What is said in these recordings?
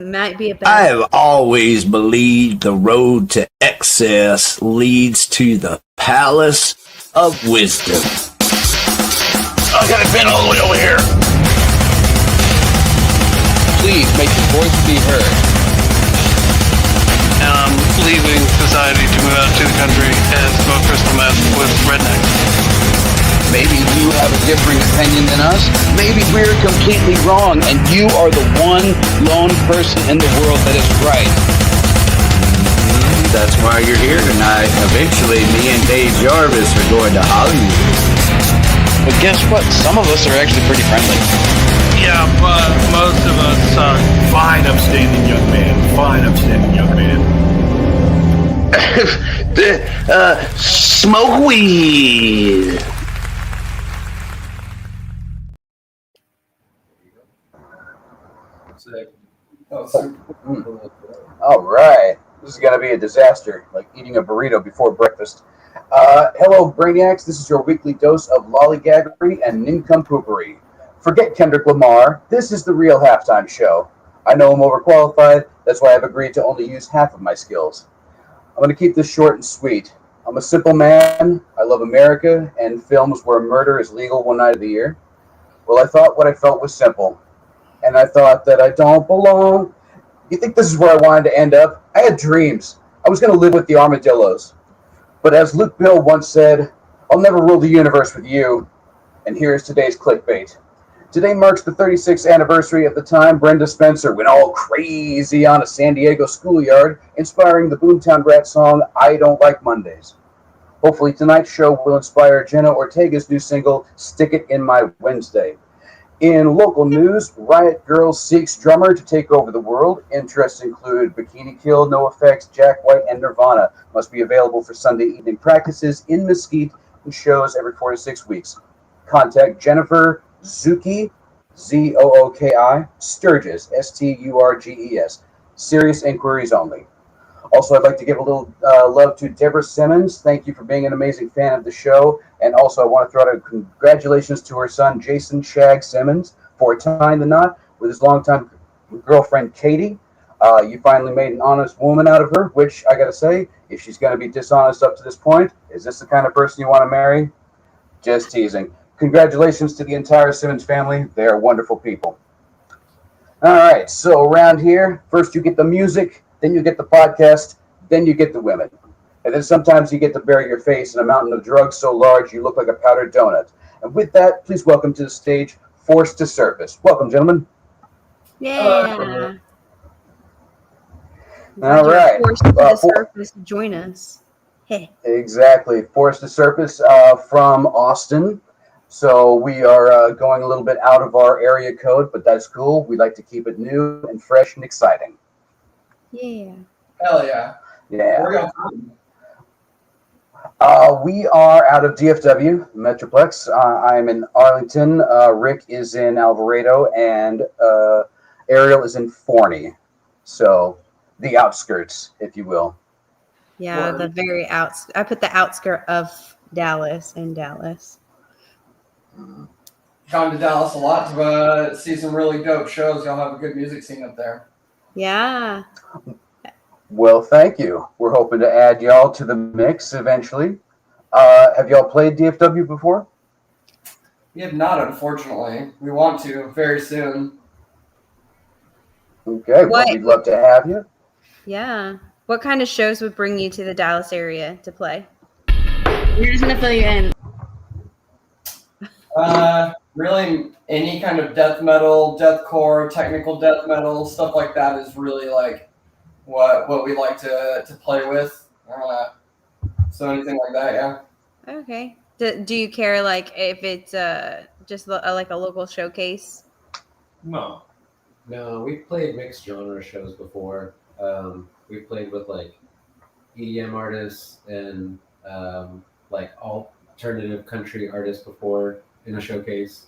might be a I bad. have always believed the road to excess leads to the palace of wisdom. I got it bent all the way over here. Please make your voice be heard. And I'm leaving society to move out to the country and smoke crystal meth with rednecks. Maybe you have a differing opinion than us. Maybe we're completely wrong, and you are the one lone person in the world that is right. That's why you're here tonight. Eventually, me and Dave Jarvis are going to Hollywood. But guess what? Some of us are actually pretty friendly. Yeah, but most of us suck. Fine, upstanding young man. Fine, upstanding young man. Smoke weed. All right. This is going to be a disaster, like eating a burrito before breakfast. Hello, Brainiacs. This is your weekly dose of lollygaggery and nincompoopery. Forget Kendrick Lamar. This is the real halftime show. I know I'm overqualified. That's why I've agreed to only use half of my skills. I'm going to keep this short and sweet. I'm a simple man. I love America and films where murder is legal one night of the year. Well, I thought what I felt was simple. And I thought that I don't belong. You think this is where I wanted to end up? I had dreams. I was going to live with the armadillos. But as Luke Bill once said, I'll never rule the universe with you. And here's today's clickbait. Today marks the 36th anniversary of the time Brenda Spencer went all crazy on a San Diego schoolyard, inspiring the Boomtown Rat song, I Don't Like Mondays. Hopefully tonight's show will inspire Jenna Ortega's new single, Stick It in My Wednesday. In local news, Riot Girls seeks drummer to take over the world. Interests include Bikini Kill, NoFX, Jack White, and Nirvana. Must be available for Sunday evening practices in Mesquite and shows every 4 to 6 weeks. Contact Jennifer Zuki, Zooki, Sturgis, Sturges. Serious inquiries only. Also, I'd like to give a little love to Deborah Simmons. Thank you for being an amazing fan of the show. And also, I want to throw out a congratulations to her son, Jason Shag Simmons, for tying the knot with his longtime girlfriend, Katie. You finally made an honest woman out of her, which I got to say, if she's going to be dishonest up to this point, is this the kind of person you want to marry? Just teasing. Congratulations to the entire Simmons family. They are wonderful people. All right, so around here, first you get the music, then you get the podcast, then you get the women. And then sometimes you get to bury your face in a mountain of drugs so large you look like a powdered donut. And with that, please welcome to the stage, Forced to Surface. Welcome, gentlemen. Yeah. All right. Forced to the surface to join us. Hey. Exactly. Forced to Surface from Austin. So we are going a little bit out of our area code, but that's cool. We like to keep it new and fresh and exciting. Yeah. Hell yeah. Yeah. Where y'all from? We are out of DFW, Metroplex. I'm in Arlington. Rick is in Alvarado, and Ariel is in Forney. So the outskirts, if you will. Yeah, the very outs. I put the outskirt of Dallas in Dallas. Gone to Dallas a lot to see some really dope shows. Y'all have a good music scene up there. Yeah. Well, thank you. We're hoping to add y'all to the mix eventually. Have y'all played DFW before? We have not, unfortunately. We want to very soon. Okay, well, we'd love to have you. Yeah. What kind of shows would bring you to the Dallas area to play? You're just going to fill you in. Really, any kind of death metal, deathcore, technical death metal, stuff like that is really like what we like to play with. So anything like that, yeah. Okay. Do you care like if it's just like a local showcase? No, we've played mixed genre shows before. We've played with like EDM artists and like alternative country artists before in a showcase.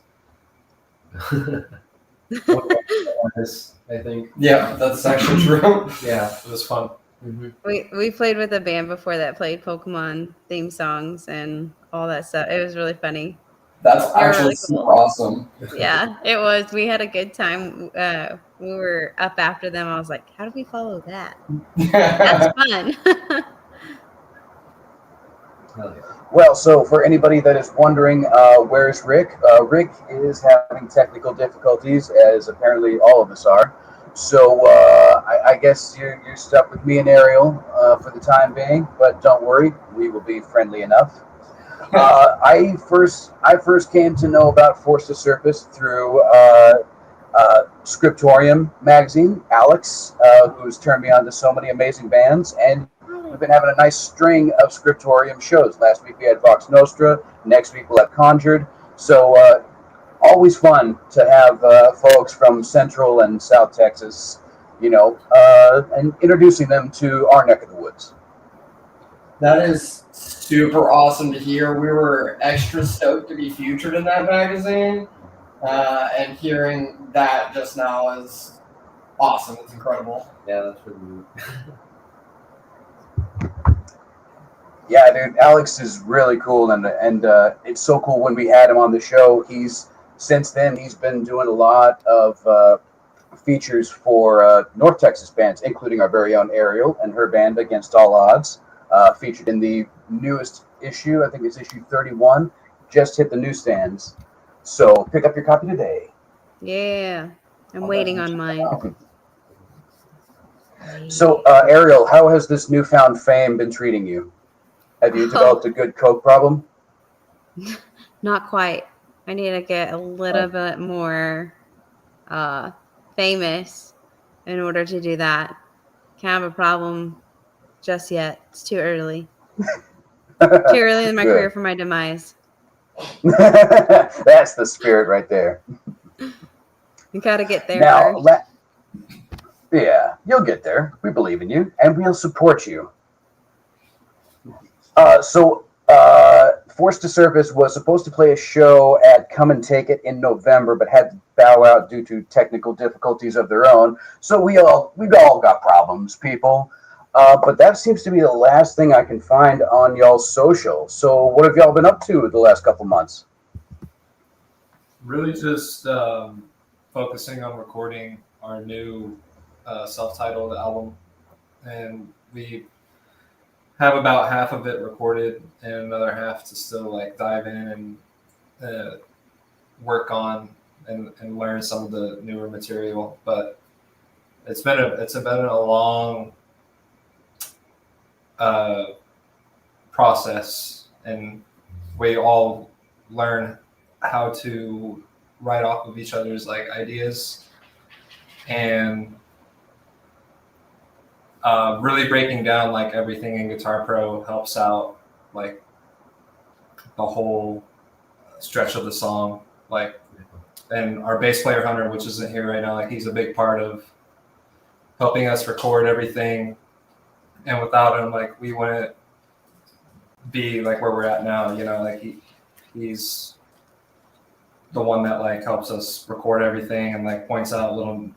Artists, I think. Yeah, that's actually true. Yeah, it was fun. Mm-hmm. We played with a band before that played Pokemon theme songs and all that stuff. It was really funny. That's They were actually really super cool. awesome. Yeah, it was. We had a good time. We were up after them. I was like, how do we follow that? That's fun. Hell yeah. Well, so for anybody that is wondering, where's Rick? Rick is having technical difficulties, as apparently all of us are. So I guess you're stuck with me and Ariel for the time being, but don't worry, we will be friendly enough. I first came to know about Force to Surface through Scriptorium magazine. Alex, who's turned me on to so many amazing bands, and we've been having a nice string of Scriptorium shows. Last week we had Vox Nostra. Next week we'll have Conjured. So always fun to have folks from Central and South Texas, and introducing them to our neck of the woods. That is super awesome to hear. We were extra stoked to be featured in that magazine, and hearing that just now is awesome. It's incredible. Yeah, that's pretty neat. Yeah, dude, Alex is really cool, and it's so cool when we had him on the show. Since then he's been doing a lot of features for North Texas bands, including our very own Ariel and her band Against All Odds. Featured in the newest issue, I think it's issue 31, just hit the newsstands. So pick up your copy today. Yeah, I'm waiting on mine. So Ariel, how has this newfound fame been treating you? Have you developed a good coke problem? Not quite. I need to get a little bit more famous in order to do that. Can't have a problem just yet. It's too early. Too early in my career for my demise. That's the spirit right there. You gotta get there Now, first. yeah, you'll get there. We believe in you, and we'll support you. Forced to Surface was supposed to play a show at Come and Take It in November, but had to bow out due to technical difficulties of their own. So we've all got problems, people. But that seems to be the last thing I can find on y'all's social. So what have y'all been up to the last couple months? Really just focusing on recording our new self-titled album. And we have about half of it recorded and another half to still dive in and work on and learn some of the newer material. But it's been a long process, and we all learn how to write off of each other's ideas, and really breaking down everything in Guitar Pro helps out the whole stretch of the song. And our bass player Hunter, which isn't here right now, he's a big part of helping us record everything. And without him, we wouldn't be where we're at now. He's the one that helps us record everything and points out little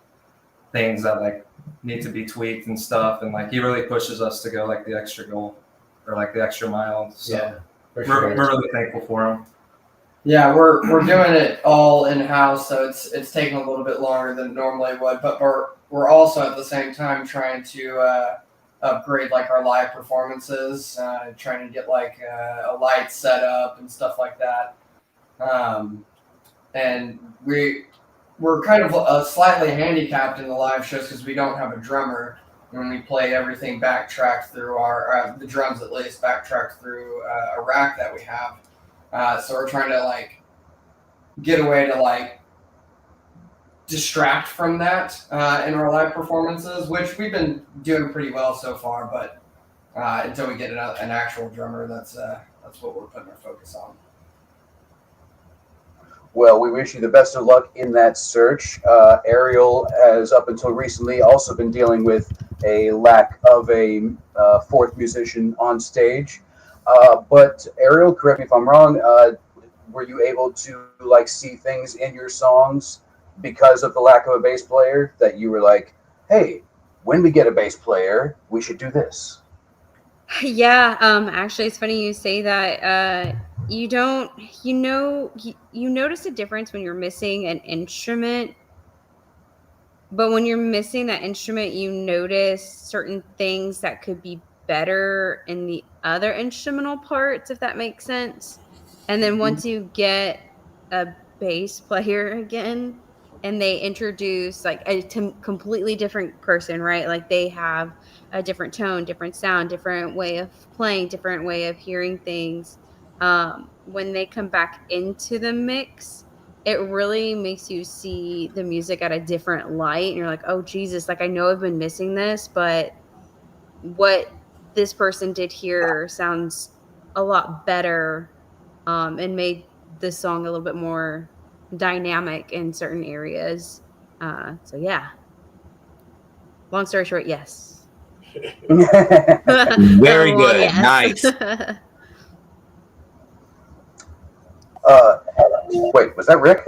things that need to be tweaked and stuff. And he really pushes us to go the extra goal or the extra mile. So yeah, we're really thankful for him. Yeah, we're doing it all in house, so it's taking a little bit longer than it normally would. But we're also at the same time trying to upgrade our live performances, trying to get a light set up and stuff like that. And we're kind of slightly handicapped in the live shows because we don't have a drummer. When we play everything backtracked through the drums at least backtracked through a rack that we have. So we're trying to get a way to distract from that in our live performances, which we've been doing pretty well so far. But until we get an actual drummer, that's what we're putting our focus on. Well, we wish you the best of luck in that search. Ariel has, up until recently, also been dealing with a lack of a fourth musician on stage. But Ariel, correct me if I'm wrong, were you able to see things in your songs because of the lack of a bass player that you were like, hey, when we get a bass player, we should do this? Yeah, actually, it's funny you say that. you don't, you notice a difference when you're missing an instrument, but when you're missing that instrument, you notice certain things that could be better in the other instrumental parts, if that makes sense. And then once you get a bass player again, and they introduce like a completely different person, right? Like they have a different tone, different sound, different way of playing, different way of hearing things. When they come back into the mix, it really makes you see the music at a different light. And you're like, oh, Jesus, like I know I've been missing this, but what this person did here sounds a lot better, and made the song a little bit more dynamic in certain areas. So yeah. Long story short, yes. Very Long good. yes. Nice. Wait, was that Rick?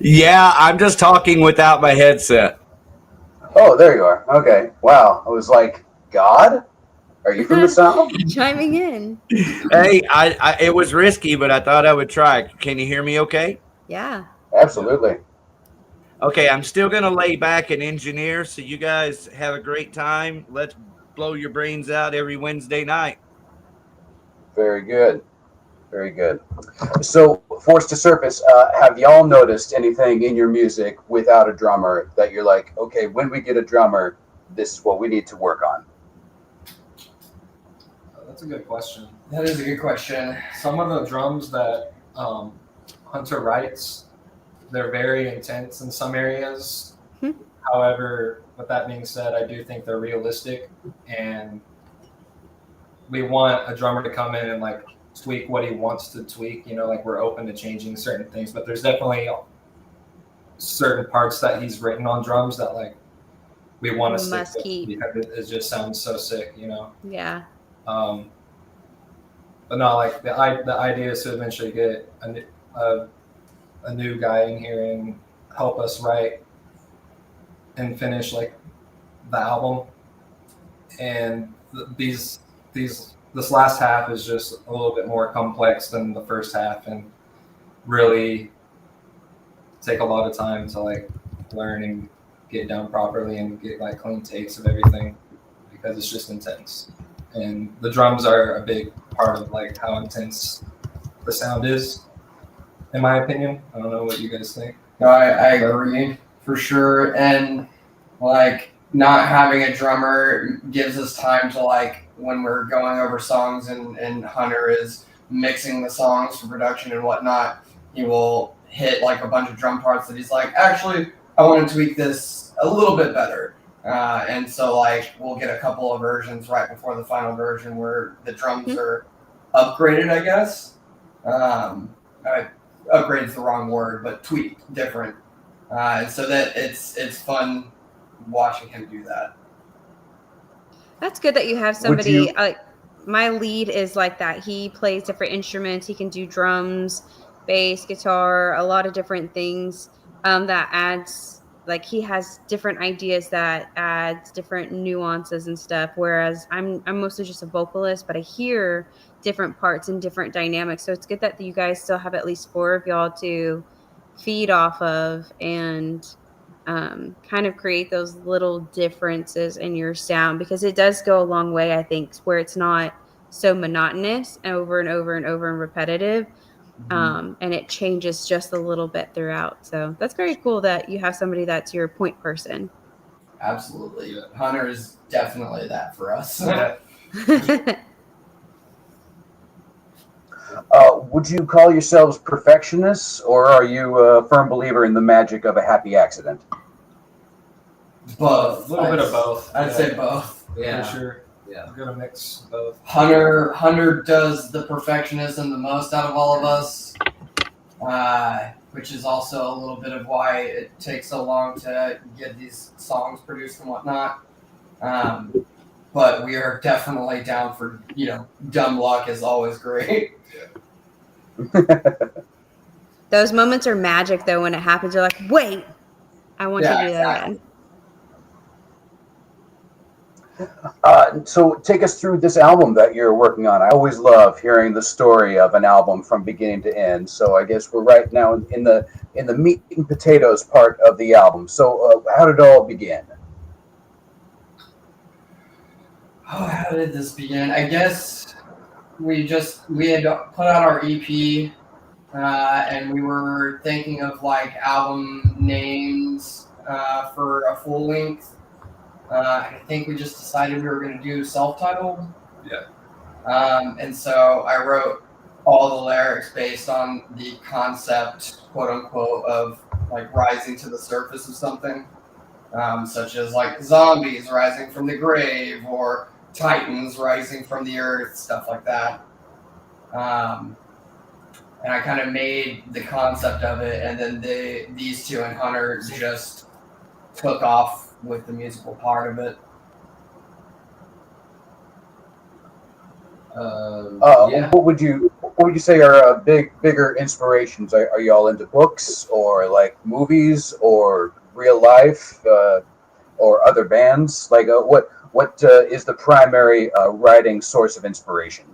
Yeah, I'm just talking without my headset. Oh, there you are. Okay. Wow. I was like, God? Are you from the South? Chiming in. Hey, I it was risky, but I thought I would try. Can you hear me okay? Yeah. Absolutely. Okay, I'm still going to lay back and engineer, so you guys have a great time. Let's blow your brains out every Wednesday night. Very good. Very good. So, Forced to Surface, have y'all noticed anything in your music without a drummer that you're like, okay, when we get a drummer, this is what we need to work on? That's a good question. That is a good question. Some of the drums that Hunter writes, they're very intense in some areas. However, with that being said, I do think they're realistic, and we want a drummer to come in and like tweak what he wants to tweak. You know, like we're open to changing certain things, but there's definitely certain parts that he's written on drums that like we want to stick with because it just sounds so sick. You know. Yeah. But no, like the idea is to eventually get a new guy in here and help us write and finish like the album. And this last half is just a little bit more complex than the first half, and really take a lot of time to like learn and get down properly and get like clean takes of everything because it's just intense. And the drums are a big part of like how intense the sound is, in my opinion. I don't know what you guys think. No, I agree for sure. And like not having a drummer gives us time to like when we're going over songs and Hunter is mixing the songs for production and whatnot, he will hit like a bunch of drum parts that he's like, actually, I want to tweak this a little bit better. And so like we'll get a couple of versions right before the final version where the drums are upgraded, I guess. Upgraded's the wrong word, but tweaked different. And so that it's fun watching him do that. That's good that you have somebody like my lead is like that. He plays different instruments. He can do drums, bass, guitar, a lot of different things. That adds like he has different ideas that adds different nuances and stuff. Whereas I'm mostly just a vocalist, but I hear different parts and different dynamics. So it's good that you guys still have at least 4 of y'all to feed off of and kind of create those little differences in your sound, because it does go a long way, I think, where it's not so monotonous over and over and over and repetitive. And it changes just a little bit throughout. So that's very cool that you have somebody that's your point person. Absolutely. Hunter is definitely that for us. Would you call yourselves perfectionists, or are you a firm believer in the magic of a happy accident? Both. A little bit of both. I'd say both. Yeah. For sure. Yeah. We're gonna mix both. Hunter does the perfectionism the most out of all of us, which is also a little bit of why it takes so long to get these songs produced and whatnot. But we are definitely down for, dumb luck is always great. Those moments are magic, though, when it happens. You're like, wait, I want to do that again. So take us through this album that you're working on. I always love hearing the story of an album from beginning to end. So I guess we're right now in the meat and potatoes part of the album. So how did it all begin? Oh, how did this begin? I guess we had put out our EP, and we were thinking of like album names for a full length. I think we just decided we were going to do self-titled. Yeah. And so I wrote all the lyrics based on the concept, quote unquote, of like rising to the surface of something, such as like zombies rising from the grave or titans rising from the earth, stuff like that. And I kind of made the concept of it, and then these two and Hunter just took off with the musical part of it. Yeah. What would you say are bigger inspirations? Are you all into books or like movies or real life or other bands? Like what is the primary writing source of inspiration?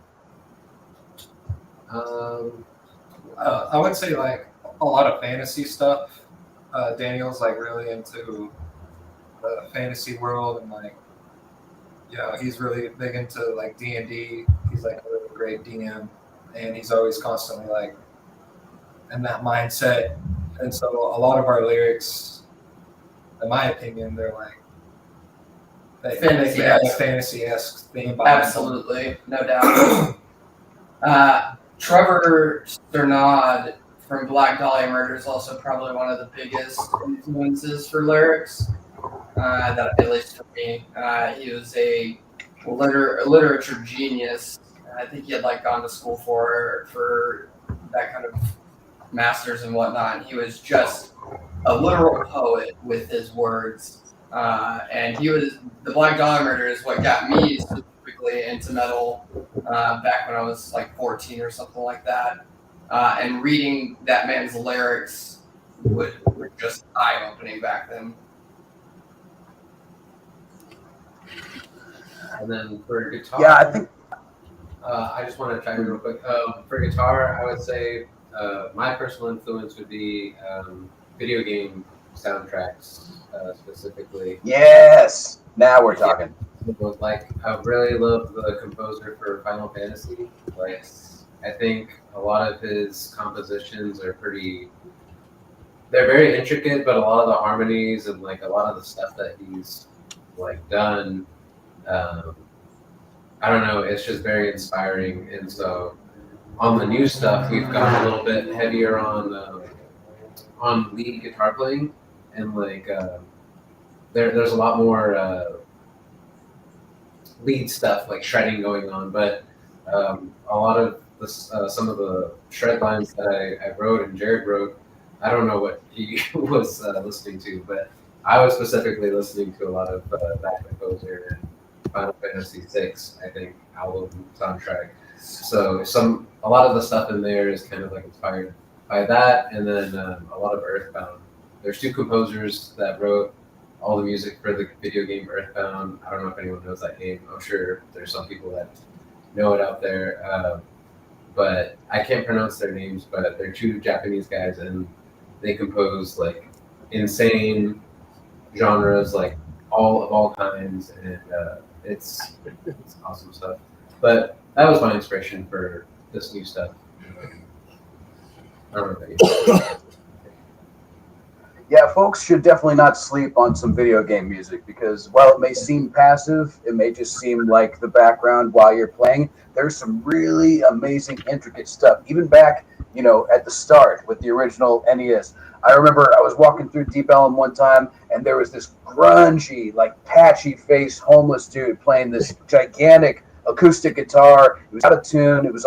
I would say like a lot of fantasy stuff. Daniel's like really into the fantasy world, and like, he's really big into like D&D. He's like a really great DM, and he's always constantly like in that mindset. And so a lot of our lyrics, in my opinion, they're like they have a fantasy-esque theme behind them. Absolutely, no doubt. Trevor Sternad from Black Dahlia Murder is also probably one of the biggest influences for lyrics. That at least for me, he was a literature genius. I think he had like gone to school for that kind of masters and whatnot. And he was just a literal poet with his words. And the Black Dahlia Murder is what got me specifically into metal back when I was like 14 or something like that. And reading that man's lyrics were just eye-opening back then. And then for guitar, Yeah, I think. I just want to chime in real quick. For guitar, I would say my personal influence would be video game soundtracks, specifically. Yes, now we're talking. Like, I really love the composer for Final Fantasy. Like, I think a lot of his compositions are they're very intricate, but a lot of the harmonies and like a lot of the stuff that he's like done, I don't know, it's just very inspiring. And so on the new stuff, we've gone a little bit heavier on lead guitar playing, and like there's a lot more lead stuff like shredding going on, but a lot of some of the shred lines that I wrote and Jared wrote, I don't know what he was listening to, but I was specifically listening to a lot of that composer and Final Fantasy VI, I think, album soundtrack. So a lot of the stuff in there is kind of like inspired by that, and then a lot of Earthbound. There's two composers that wrote all the music for the video game Earthbound. I don't know if anyone knows that game. I'm sure there's some people that know it out there, but I can't pronounce their names. But they're two Japanese guys, and they compose like insane genres, like all kinds, and it's awesome stuff. But that was my inspiration for this new stuff. I don't know about you. Yeah, folks should definitely not sleep on some video game music, because while it may seem passive, it may just seem like the background while you're playing. There's some really amazing, intricate stuff. Even back, at the start with the original NES. I remember I was walking through Deep Ellum one time, and there was this grungy, like patchy-faced homeless dude playing this gigantic acoustic guitar. It was out of tune. It was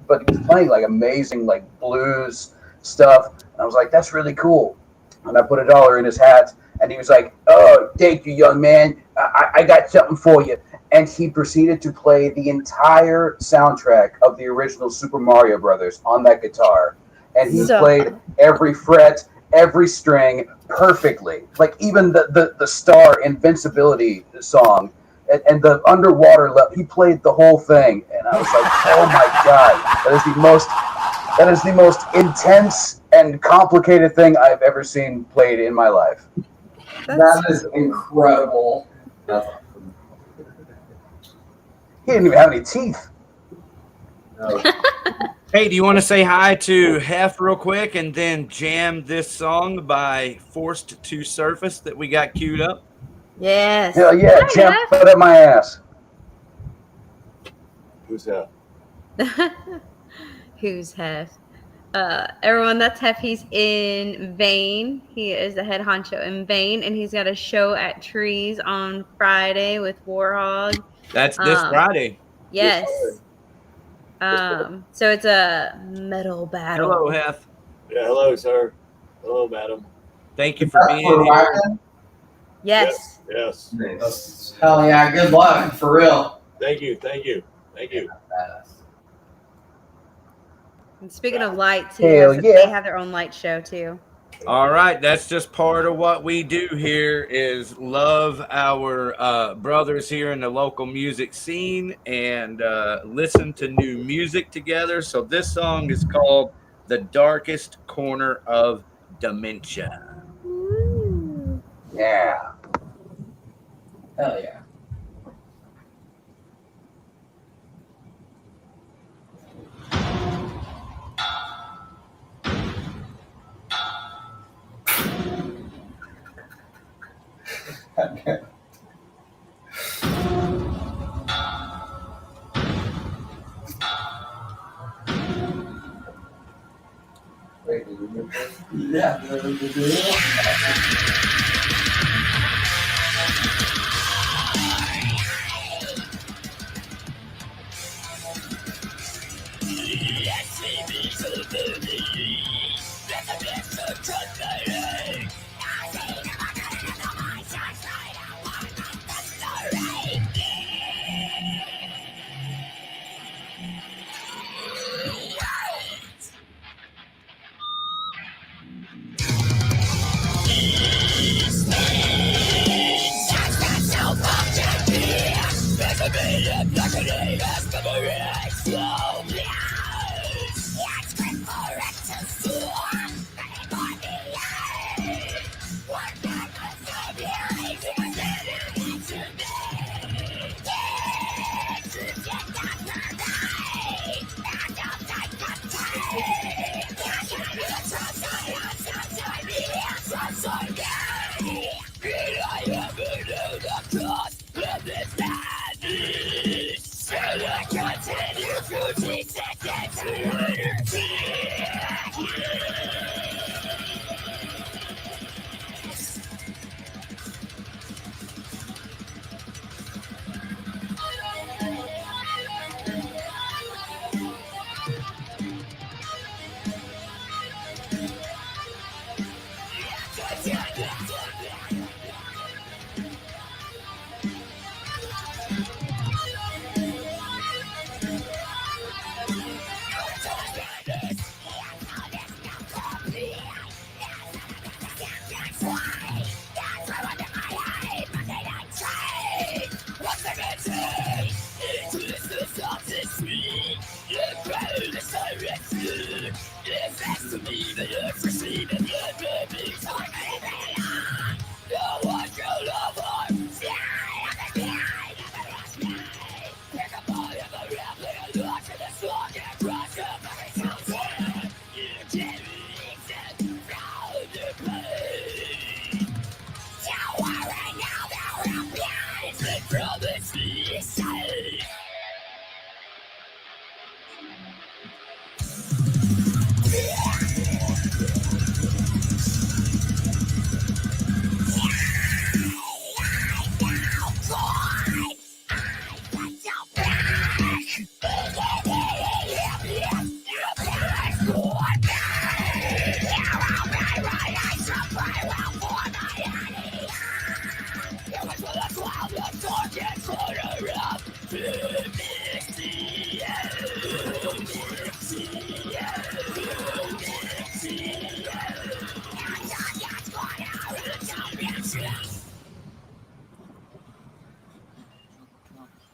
but he was playing like amazing, like blues stuff. And I was like, that's really cool. And I put $1 in his hat, and he was like, "Oh, thank you, young man. I got something for you." And he proceeded to play the entire soundtrack of the original Super Mario Brothers on that guitar. And he played every fret, every string perfectly. Like even the Star Invincibility song, and the underwater level. He played the whole thing, and I was like, oh my god, that is the most intense and complicated thing I've ever seen played in my life. That is incredible. That's awesome. He didn't even have any teeth. No. Hey, do you want to say hi to Hef real quick and then jam this song by Forced to Surface that we got queued up? Yes. Hell yeah, Hi, jam Jeff. it up my ass. Who's that? Who's Hef? Everyone, that's Hef. He's in Vane. He is the head honcho in Vane, and he's got a show at Trees on Friday with Warhog. That's this Friday. Yes. So it's a metal battle. Hello, Hef. Yeah, hello, sir. Hello, madam. Thank you for being here. Yes. Yes. Nice. Hell yeah, good luck, for real. Thank you. Thank you. Thank you. Badass. And speaking of lights, Hell yeah. they have their own light show too. All right, that's just part of what we do here is love our brothers here in the local music scene and listen to new music together. So this song is called The Darkest Corner of Dementia. Ooh. Yeah. Hell yeah. Wait, did you move this? Yeah.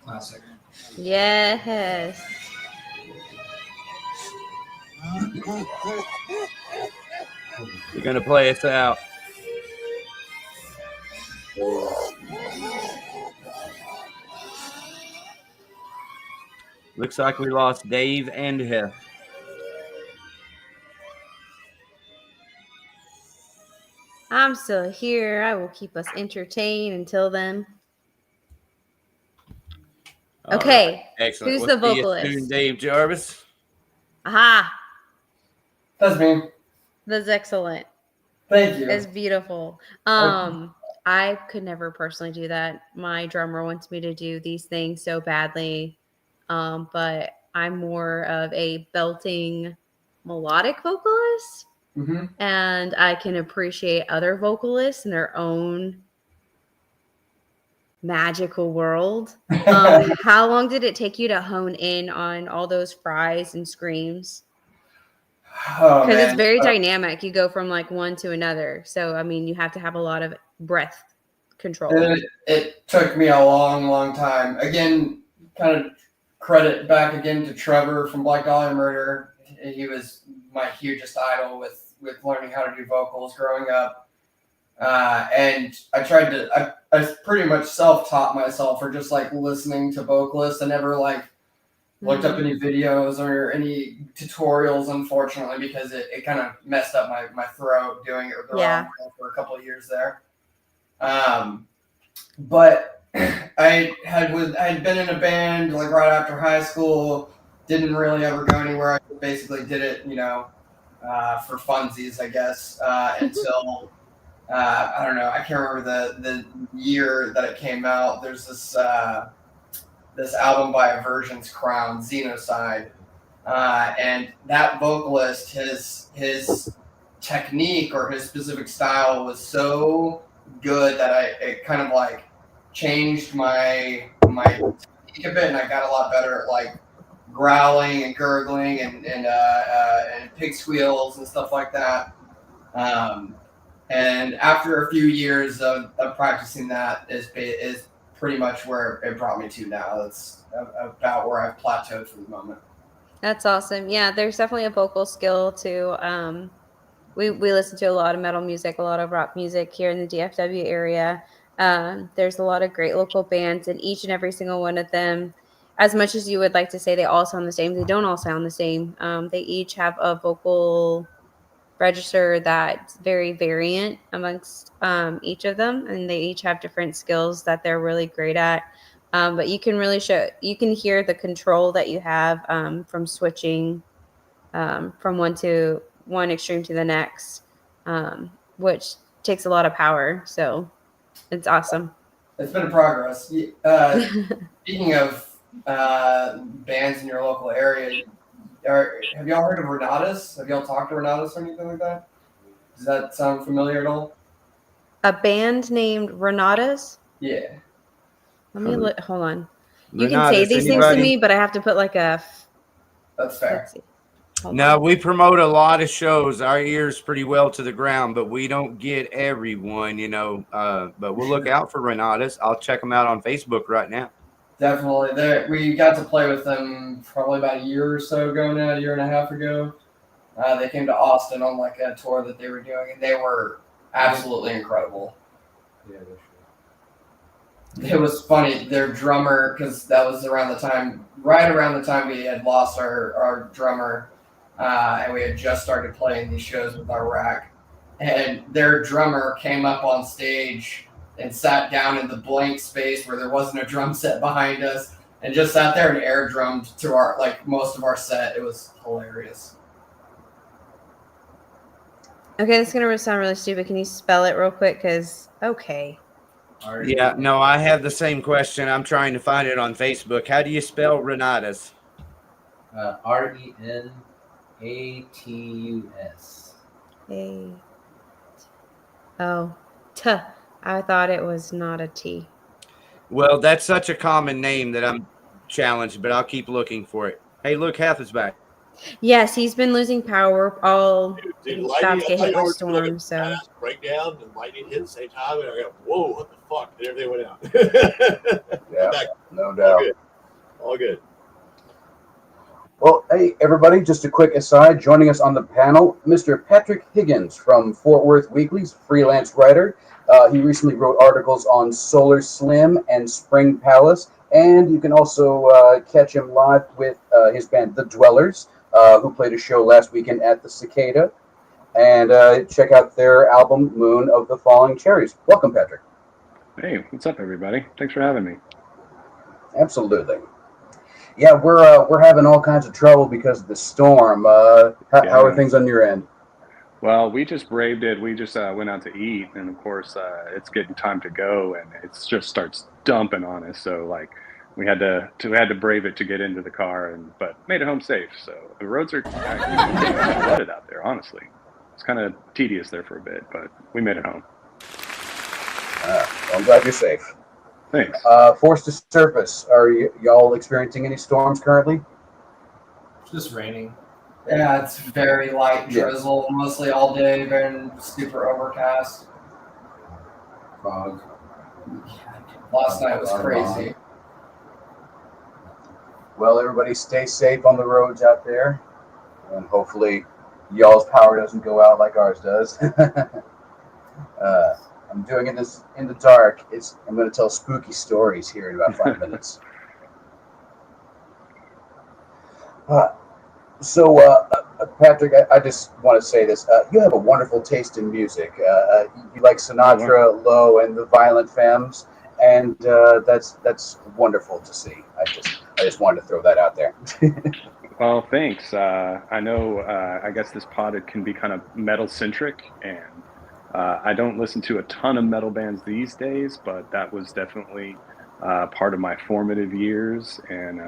Classic. Yes. You're gonna play us out. Looks like we lost Dave and Hef. I'm still here. I will keep us entertained until then. All Okay. right. Excellent. Who's We'll the see you vocalist? soon, Dave Jarvis. Aha. That's me. That's excellent. Thank you. It's beautiful. I could never personally do that. My drummer wants me to do these things so badly. But I'm more of a belting melodic vocalist. Mm-hmm. And I can appreciate other vocalists in their own magical world. How long did it take you to hone in on all those fries and screams? Oh, Because it's man. very dynamic. You go from like one to another. So, I mean, you have to have a lot of breath control. It took me a long, long time. Again, kind of credit back again to Trevor from Black Dahlia Murder. He was my hugest idol with learning how to do vocals growing up. And I tried to, I pretty much self-taught myself for just like listening to vocalists. I never like looked up any videos or any tutorials, unfortunately, because it kind of messed up my throat doing it the wrong way for a couple of years there. But I had been in a band like right after high school, didn't really ever go anywhere. I basically did it, for funsies, I guess, until I don't know. I can't remember the year that it came out. There's this album by Aversion's Crown, Xenocide, and that vocalist, his technique or his specific style was so good that it kind of like changed my technique a bit, and I got a lot better at like growling and gurgling and pig squeals and stuff like that. And after a few years of practicing that is pretty much where it brought me to now. That's about where I've plateaued for the moment. That's awesome. Yeah, there's definitely a vocal skill to we listen to a lot of metal music, a lot of rock music here in the DFW area. There's a lot of great local bands, and each and every single one of them, as much as you would like to say they all sound the same, they don't all sound the same. They each have a vocal register that's very variant amongst each of them, and they each have different skills that they're really great at. But you can really hear the control that you have from switching from one extreme to the next, which takes a lot of power. So it's awesome. It's been a progress. Speaking of bands in your local area, have y'all heard of Renatus? Have y'all talked to Renatus or anything like that? Does that sound familiar at all? A band named Renatus? Yeah. Let me look. Hold on. You Renatus, can say these things to me, but I have to put like a. That's fair. No, we promote a lot of shows. Our ear's pretty well to the ground, but we don't get everyone, but we'll look out for Renatus. I'll check them out on Facebook right now. Definitely. We got to play with them probably about a year or so ago now, a year and a half ago. They came to Austin on like a tour that they were doing, and they were absolutely incredible. Yeah, they're It was funny. Their drummer, because that was right around the time we had lost our drummer, and we had just started playing these shows with our rack. And their drummer came up on stage and sat down in the blank space where there wasn't a drum set behind us, and just sat there and air drummed to our most of our set. It was hilarious. Okay, this is gonna sound really stupid. Can you spell it real quick? Yeah, no, I have the same question. I'm trying to find it on Facebook. How do you spell Renatus? Renatus. I thought it was not a T. Well, that's such a common name that I'm challenged, but I'll keep looking for it. Hey, look, Hef is back. Yes, he's been losing power. All about to get hit with storm. So breakdown and lightning hit at the same time, and I go, "Whoa, what the fuck?" And everything went out. Yeah, no doubt. everybody, just a quick aside, joining us on the panel, Mr. Patrick Higgins from Fort Worth Weekly's freelance writer. He recently wrote articles on Solar Slim and Spring Palace, and you can also catch him live with his band, The Dwellers, who played a show last weekend at the Cicada. And check out their album, Moon of the Falling Cherries. Welcome, Patrick. Hey, what's up, everybody? Thanks for having me. Absolutely. Yeah, we're having all kinds of trouble because of the storm. How are things on your end? Well, we just braved it. We just went out to eat, and of course, it's getting time to go, and it just starts dumping on us. So, like, we had to brave it to get into the car, but made it home safe. So the roads are flooded out there. Honestly, it's kind of tedious there for a bit, but we made it home. Well, I'm glad you're safe. Thanks. Forced to surface. Are y'all experiencing any storms currently? It's just raining. Yeah, it's very light drizzle, mostly all day, been super overcast. Fog. Last night was crazy. Well, everybody stay safe on the roads out there, and hopefully y'all's power doesn't go out like ours does. I'm doing this in the dark. I'm going to tell spooky stories here in about 5 minutes. Patrick, I just want to say this. You have a wonderful taste in music. You like Sinatra, Lowe, and the Violent Femmes, and that's wonderful to see. I just wanted to throw that out there. Well, thanks. I know. I guess this pod can be kind of metal centric, and I don't listen to a ton of metal bands these days, but that was definitely part of my formative years, and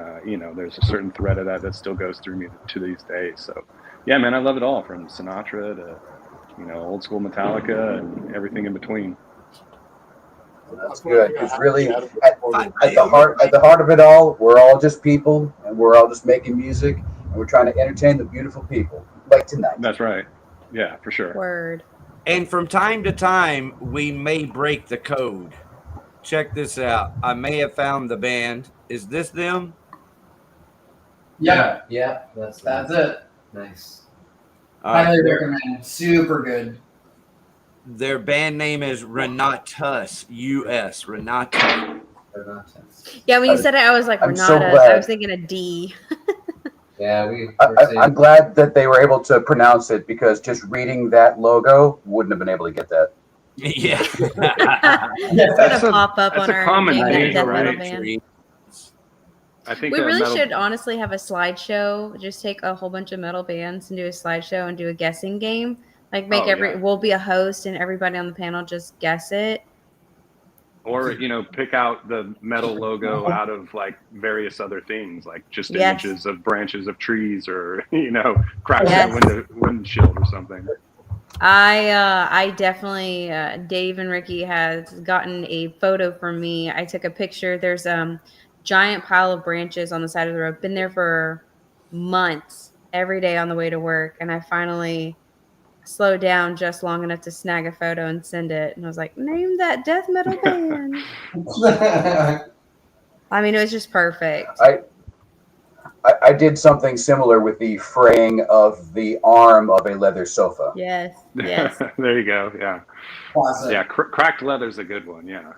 there's a certain thread of that still goes through me to these days. So, yeah, man, I love it all, from Sinatra to old school Metallica and everything in between. That's good, because really, at the heart of it all, we're all just people, and we're all just making music, and we're trying to entertain the beautiful people, like tonight. That's right. Yeah, for sure. Word. And from time to time, we may break the code. Check this out. I may have found the band. Is this them? Yeah. Yeah, that's it. Nice. Highly recommend. Super good. Their band name is Renatus, U.S. Renatus. Yeah, when you said it, I was like, I'm Renatus. so glad. I was thinking a D. Yeah, I'm glad that they were able to pronounce it, because just reading that logo wouldn't have been able to get that. Yeah. It's going to pop up on our common name, thing, Death right? Metal Band. I think We really should honestly have a slideshow. Just take a whole bunch of metal bands and do a slideshow and do a guessing game. Like we'll be a host and everybody on the panel just guess it. Or, pick out the metal logo out of like various other things, like just images of branches of trees, or, cracks in the windshield or something. I definitely, Dave and Ricky has gotten a photo from me. I took a picture. There's giant pile of branches on the side of the road. Been there for months, every day on the way to work. And I finally slowed down just long enough to snag a photo and send it. And I was like, name that death metal band. I mean, it was just perfect. I did something similar with the fraying of the arm of a leather sofa. Yes. There you go. Yeah. Awesome. Yeah. Cracked leather's a good one. Yeah.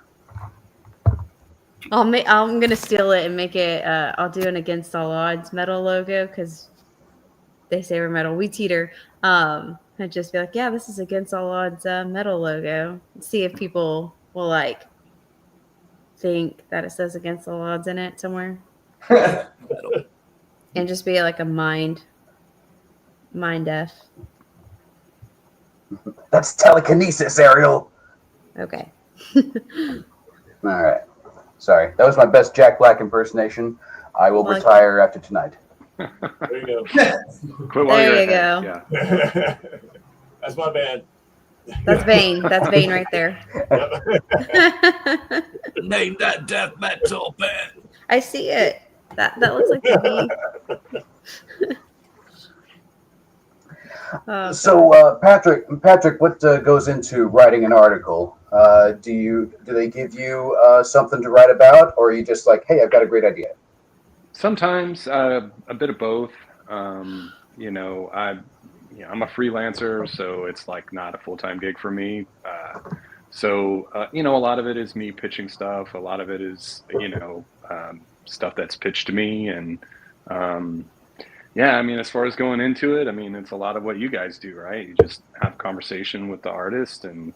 I'm going to steal it and make it, I'll do an Against All Odds metal logo, because they say we're metal. We teeter. I'd just be like, yeah, this is Against All Odds metal logo. See if people will think that it says Against All Odds in it somewhere. And just be like a mind F. That's telekinesis, Ariel. Okay. All right. Sorry. That was my best Jack Black impersonation. I will retire after tonight. There you go. Quit while there you're you ahead. go. Yeah. That's my band. That's Vane. That's Vane right there. Name that death metal band. I see it. That looks like the V. So, Patrick, what goes into writing an article? Do they give you something to write about, or are you just like, hey, I've got a great idea? Sometimes a bit of both. You know, I'm a freelancer, so it's like not a full-time gig for me. You know, a lot of it is me pitching stuff. A lot of it is, you know, stuff that's pitched to me. And yeah, I mean, as far as going into it, I mean, it's a lot of what you guys do, right? You just have conversation with the artist and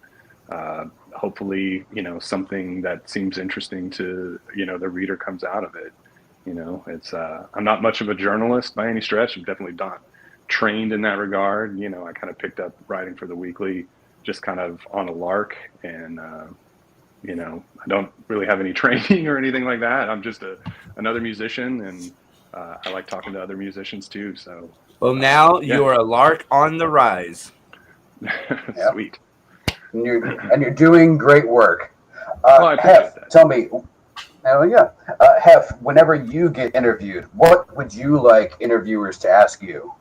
hopefully, you know, something that seems interesting to, you know, the reader comes out of it. You know, it's I'm not much of a journalist by any stretch. I'm definitely not trained in that regard. You know, I kind of picked up writing for the weekly just kind of on a lark, and you know, I don't really have any training or anything like that. I'm just another musician, and I like talking to other musicians too. So well, now yeah. you're a lark on the rise. Sweet. And you're doing great work. Well, I appreciate Hef, that. tell me. Oh yeah, Hef. Whenever you get interviewed, what would you like interviewers to ask you?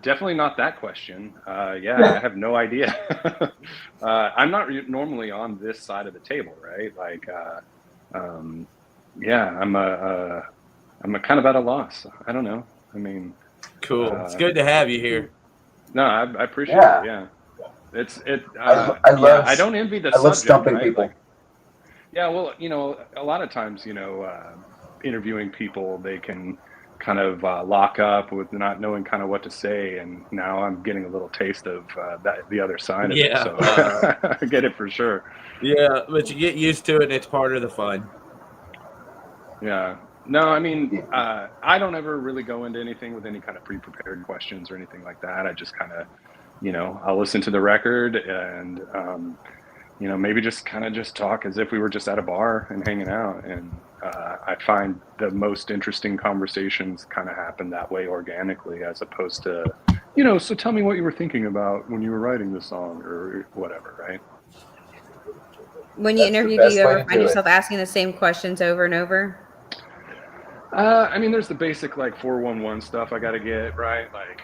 Definitely not that question. Yeah, I have no idea. I'm not normally on this side of the table, right? Like, yeah, I'm a kind of at a loss. I don't know. I mean, cool. It's good to have you here. No, I appreciate it. Yeah, I don't envy the subject. I love stumping right? people. Like, yeah, well, you know, a lot of times, you know, interviewing people, they can kind of lock up with not knowing kind of what to say, and now I'm getting a little taste of the other side of it. So I get it for sure. Yeah, but you get used to it, and it's part of the fun. Yeah. No, I mean, I don't ever really go into anything with any kind of pre-prepared questions or anything like that. I just kind of, you know, I'll listen to the record and, you know, maybe just kind of just talk as if we were just at a bar and hanging out. And I find the most interesting conversations kind of happen that way organically, as opposed to, you know, so tell me what you were thinking about when you were writing the song or whatever, right? When you interview, do you ever find yourself asking the same questions over and over? I mean, there's the basic like 411 stuff I got to get right. Like,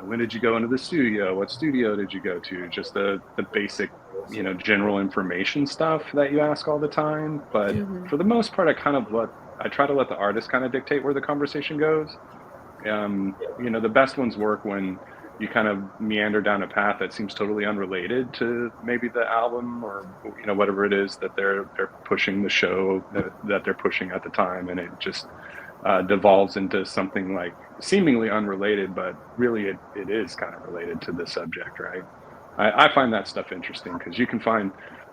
when did you go into the studio? What studio did you go to? Just the basic, you know, general information stuff that you ask all the time. But for the most part, I try to let the artist kind of dictate where the conversation goes. You know, the best ones work when you kind of meander down a path that seems totally unrelated to maybe the album or, you know, whatever it is that they're pushing, the show that they're pushing at the time, and it just devolves into something like seemingly unrelated, but really it is kind of related to the subject, right? I find that stuff interesting because you can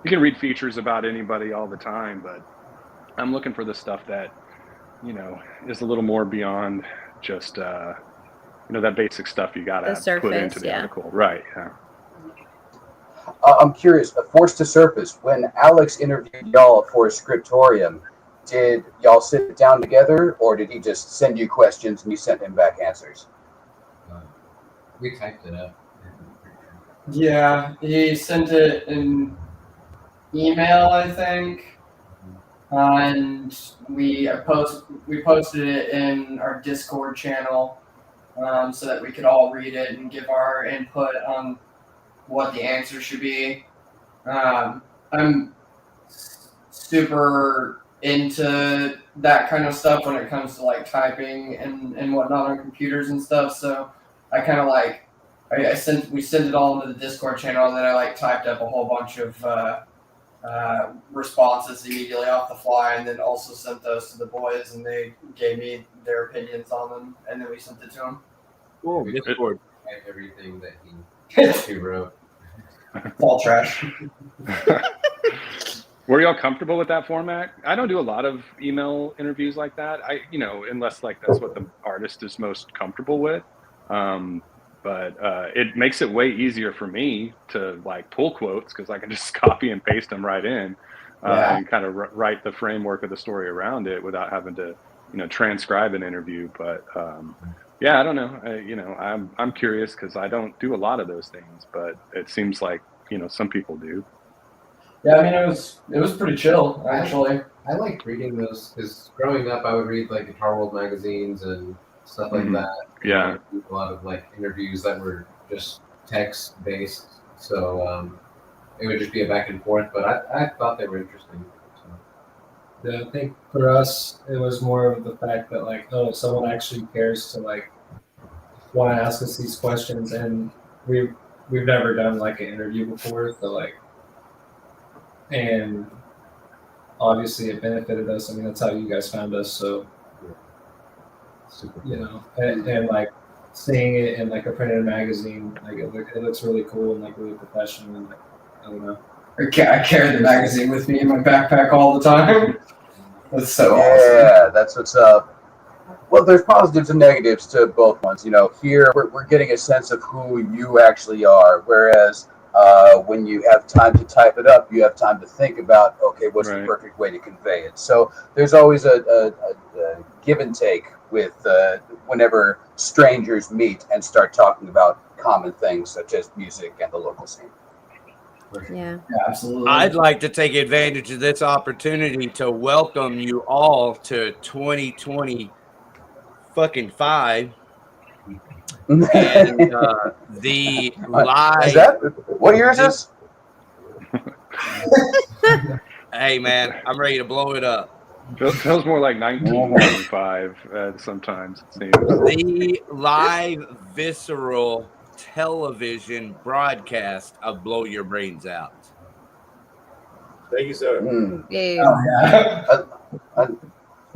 read features about anybody all the time, but I'm looking for the stuff that, you know, is a little more beyond just you know, that basic stuff you gotta put into the article, right? Yeah. I'm curious. Forced to surface. When Alex interviewed y'all for a scriptorium, did y'all sit down together, or did he just send you questions and you sent him back answers? We typed it up. Yeah, he sent it in email, I think, and we posted it in our Discord channel. So that we could all read it and give our input on what the answer should be. I'm super into that kind of stuff when it comes to like typing and whatnot on computers and stuff. So I kind of like we sent it all into the Discord channel, and then I like typed up a whole bunch of responses immediately off the fly, and then also sent those to the boys, and they gave me their opinions on them, and then we sent it to them. Cool. Discord. Everything that he wrote. All trash. Were y'all comfortable with that format? I don't do a lot of email interviews like that. You know, unless like that's what the artist is most comfortable with. But it makes it way easier for me to like pull quotes because I can just copy and paste them right in and kind of write the framework of the story around it without having to, you know, transcribe an interview. But yeah, I don't know. You know, I'm curious because I don't do a lot of those things, but it seems like, you know, some people do. Yeah, I mean, it was pretty chill, actually. I like reading those because growing up, I would read like Guitar World magazines and stuff like that. Yeah. A lot of like interviews that were just text based, so it would just be a back and forth. But I thought they were interesting. So. Yeah, I think for us, it was more of the fact that like, oh, someone actually cares to like want to ask us these questions, and we've never done like an interview before, so like, and obviously it benefited us. I mean, that's how you guys found us, so Super. you know, and like seeing it in like a printed magazine, like it looks really cool and like really professional, and like I don't know. I carry the magazine with me in my backpack all the time. That's so awesome. Yeah, that's what's up. Well, there's positives and negatives to both ones. You know, here we're getting a sense of who you actually are, whereas when you have time to type it up, you have time to think about, okay, what's the perfect way to convey it. So there's always a give and take with whenever strangers meet and start talking about common things such as music and the local scene. Yeah, absolutely. I'd like to take advantage of this opportunity to welcome you all to 2020 fucking 5. And the live. Is that what year is this? Hey man, I'm ready to blow it up. Feels more like 1995 sometimes, it seems. The live visceral television broadcast of Blow Your Brains Out. Thank you, sir. Yeah. Oh, yeah.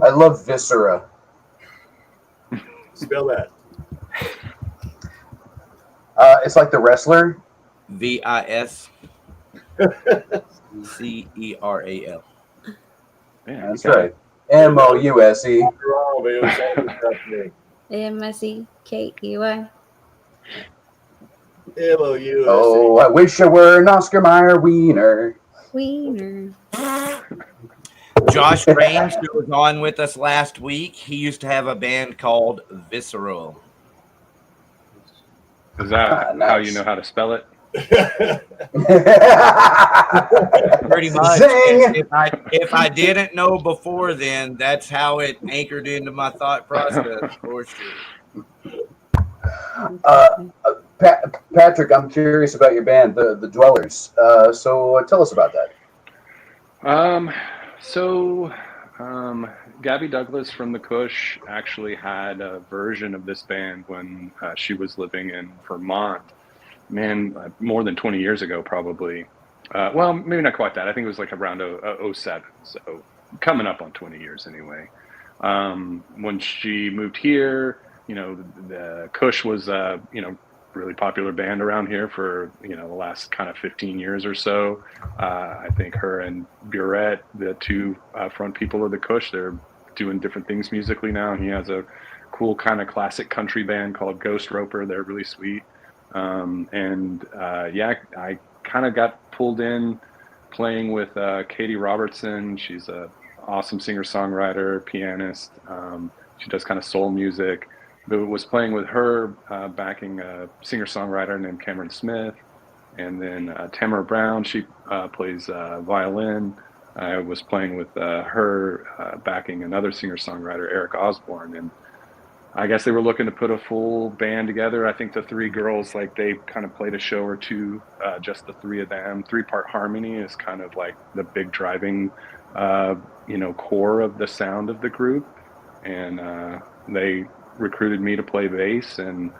I love viscera. Spell that. It's like the wrestler. VISCERAL. Yeah, that's right. MOUSE. MSEKEY. MOUSE. Oh, I wish I were an Oscar Mayer wiener. Wiener. Josh Raines, who was on with us last week, he used to have a band called Visceral. Is that how you know how to spell it? Pretty much. Zing! If I didn't know before then, that's how it anchored into my thought process for sure. Patrick, I'm curious about your band, the Dwellers. So tell us about that. Gabby Douglas from the Kush actually had a version of this band when she was living in Vermont. Man, more than 20 years ago, probably. Well, maybe not quite that. I think it was like around 07. So coming up on 20 years anyway. When she moved here, you know, the Kush was, you know, really popular band around here for, you know, the last kind of 15 years or so. I think her and Burette, the two front people of the Kush, they're doing different things musically now. He has a cool kind of classic country band called Ghost Roper. They're really sweet. Yeah, I kind of got pulled in playing with Katie Robertson. She's a awesome singer-songwriter, pianist. She does kind of soul music. But was playing with her, backing a singer-songwriter named Cameron Smith, and then Tamara Brown. She plays violin. I was playing with her, backing another singer-songwriter, Eric Osborne, and I guess they were looking to put a full band together. I think the three girls, like, they kind of played a show or two, just the three of them. 3-part harmony is kind of like the big driving, you know, core of the sound of the group, and they recruited me to play bass, and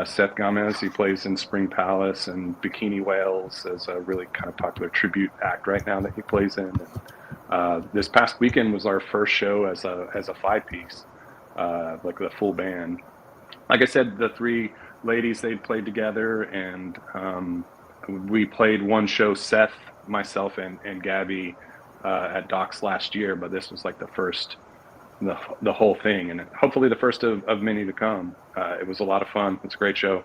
Seth Gomez, he plays in Spring Palace and Bikini Whales as a really kind of popular tribute act right now that he plays in. And, this past weekend was our first show as a 5-piece, like the full band. Like I said, the three ladies, they played together, and we played one show, Seth, myself, and Gabby at Doc's last year, but this was like the first, the whole thing, and hopefully the first of many to come. It was a lot of fun. It's a great show.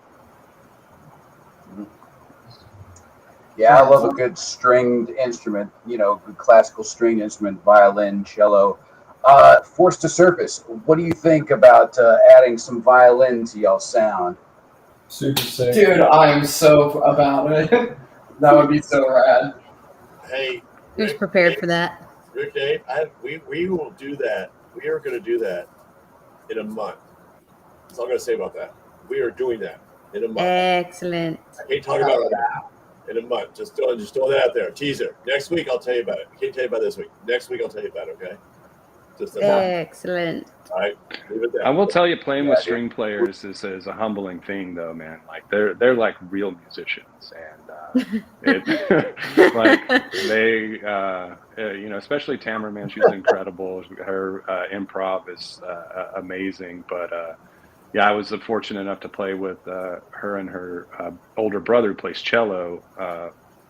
Yeah, I love a good stringed instrument, you know, good classical stringed instrument, violin, cello. Forced to Surface, what do you think about adding some violin to y'all's sound? Super sick. Dude, I'm so about it. That would be so rad. Hey, Who's prepared for that? Rick, we will do that. We are going to do that in a month. That's all I'm going to say about that. We are doing that in a month. Excellent. I can't talk about it now. in a month. Just throwing that out there. Teaser. Next week I'll tell you about it. I can't tell you about this week. Next week I'll tell you about it. Okay. Just excellent. All right. Leave it there. I will tell you, playing with string players is a humbling thing, though, man. Like they're like real musicians, and like they, especially Tamara, man, she's incredible. Her improv is amazing. But yeah, I was fortunate enough to play with her and her older brother who plays cello,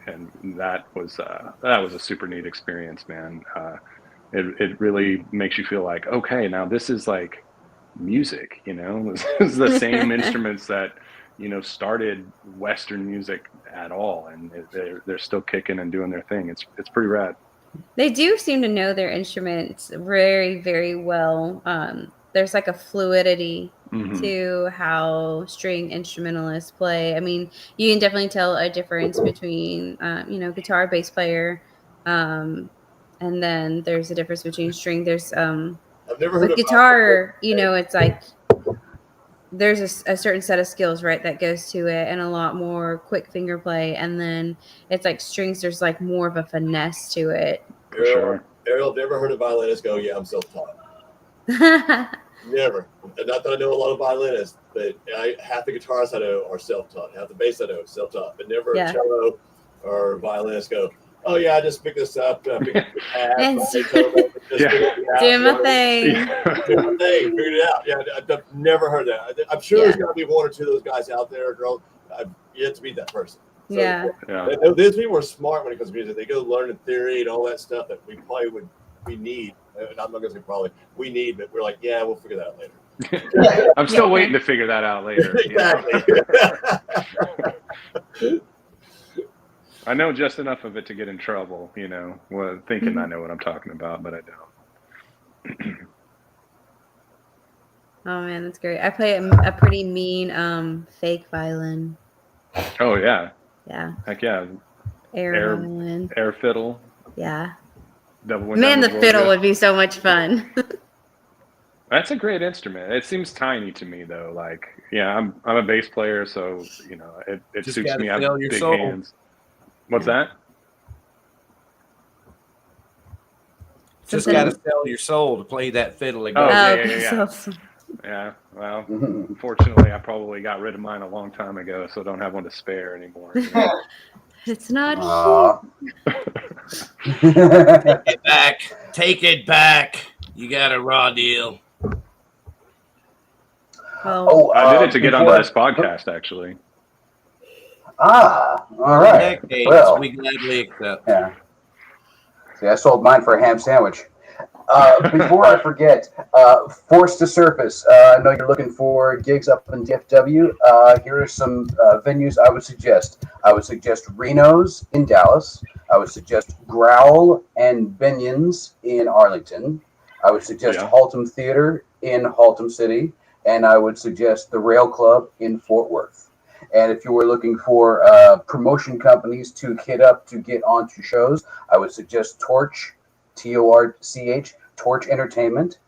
and that was a super neat experience, man. It really makes you feel like, okay, now this is like music, this is the same instruments that, started Western music at all. And they're still kicking and doing their thing. It's pretty rad. They do seem to know their instruments very, very well. There's like a fluidity to how string instrumentalists play. I mean, you can definitely tell a difference between, guitar, bass player, and then there's a difference between string. There's I've never heard with of guitar, it's like there's a certain set of skills, right, that goes to it, and a lot more quick finger play. And then it's like strings, there's like more of a finesse to it. For sure. Ariel, never heard a violinist go, yeah, I'm self-taught. Never. Not that I know a lot of violinists, but half the guitarists I know are self-taught. Half the bass I know is self-taught. But never a cello or violinist go, oh yeah, I just picked this up. Pick up the pad, Doing my thing. Figured it out. Yeah, I've never heard that. I'm sure there's got to be one or two of those guys out there, girl. I've yet to meet that person. So, those people are smart when it comes to music. They go learn the theory and all that stuff that we probably we need. And I'm not going to say probably we need, but we're like, yeah, we'll figure that out later. I'm still waiting to figure that out later. Exactly. I know just enough of it to get in trouble, thinking I know what I'm talking about, but I don't. Oh man, that's great. I play a pretty mean fake violin. Oh yeah. Yeah. Heck yeah. Air violin. Air fiddle. Yeah. Man, the fiddle would be so much fun. That's a great instrument. It seems tiny to me though. Like, yeah, I'm a bass player, so it suits me. I have big hands. What's that? Just got to sell your soul to play that fiddle again. Oh, yeah. Well, unfortunately, I probably got rid of mine a long time ago, so I don't have one to spare anymore. It's not Take it back. Take it back. You got a raw deal. I did it to get onto this podcast, actually. All right. Well, we gladly accept. Yeah. See, I sold mine for a ham sandwich. Before I forget, Force to Surface. I know you're looking for gigs up in DFW. Here are some venues I would suggest. I would suggest Reno's in Dallas. I would suggest Growl and Binions in Arlington. I would suggest Haltom Theater in Haltom City. And I would suggest the Rail Club in Fort Worth. And if you were looking for promotion companies to hit up to get onto shows, I would suggest Torch, Torch, Torch Entertainment,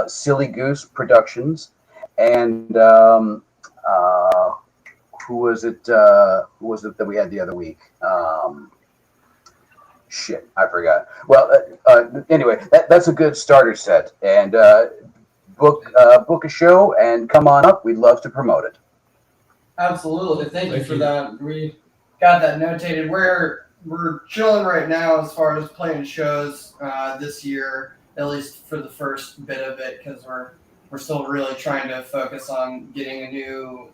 Silly Goose Productions, and who was it that we had the other week? Shit, I forgot. Well, anyway, that's a good starter set. And book a show and come on up. We'd love to promote it. Absolutely. Thank you for that. We got that notated. We're chilling right now as far as playing shows this year, at least for the first bit of it, because we're still really trying to focus on getting a new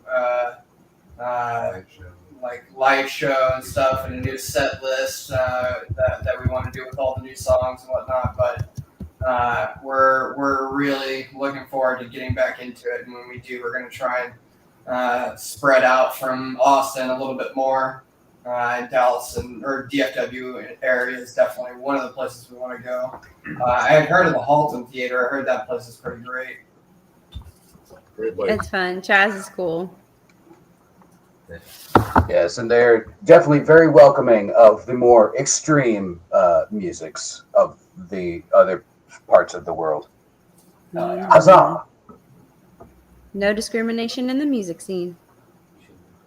live show and stuff, and a new set list that we want to do with all the new songs and whatnot. But we're really looking forward to getting back into it, and when we do, we're going to try and spread out from Austin a little bit more. Dallas or DFW area is definitely one of the places we want to go. I had heard of the Haltom Theater. I heard that place is pretty great. Great place. It's fun. Chaz is cool. Yes, and they're definitely very welcoming of the more extreme musics of the other parts of the world. Huzzah! No discrimination in the music scene.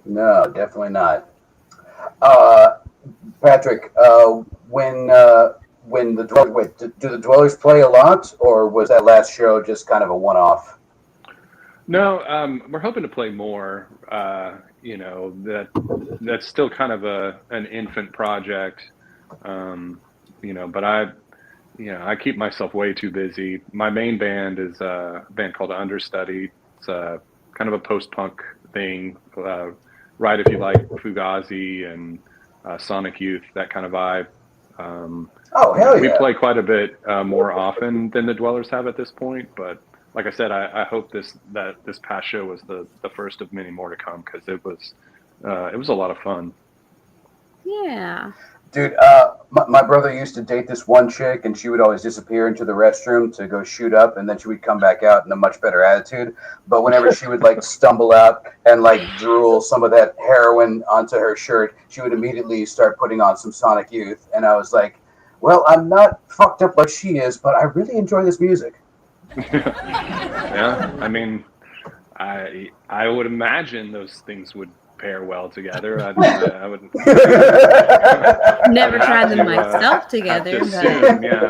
No, definitely not. Patrick, when the Dwellers, do the Dwellers play a lot, or was that last show just kind of a one-off? No, we're hoping to play more. That's still kind of an infant project. But I keep myself way too busy. My main band is a band called Understudy. It's kind of a post-punk thing. Right, if you like Fugazi and Sonic Youth, that kind of vibe. Oh, hell yeah. We play quite a bit more often than the Dwellers have at this point, but like I said, I hope this past show was the first of many more to come, because it was a lot of fun. Yeah. Dude, my brother used to date this one chick, and she would always disappear into the restroom to go shoot up, and then she would come back out in a much better attitude. But whenever she would like stumble out and like drool some of that heroin onto her shirt, she would immediately start putting on some Sonic Youth. And I was like, well, I'm not fucked up like she is, but I really enjoy this music. Yeah, I mean, I would imagine those things would pair well together. I would never tried them myself together. Assume, yeah.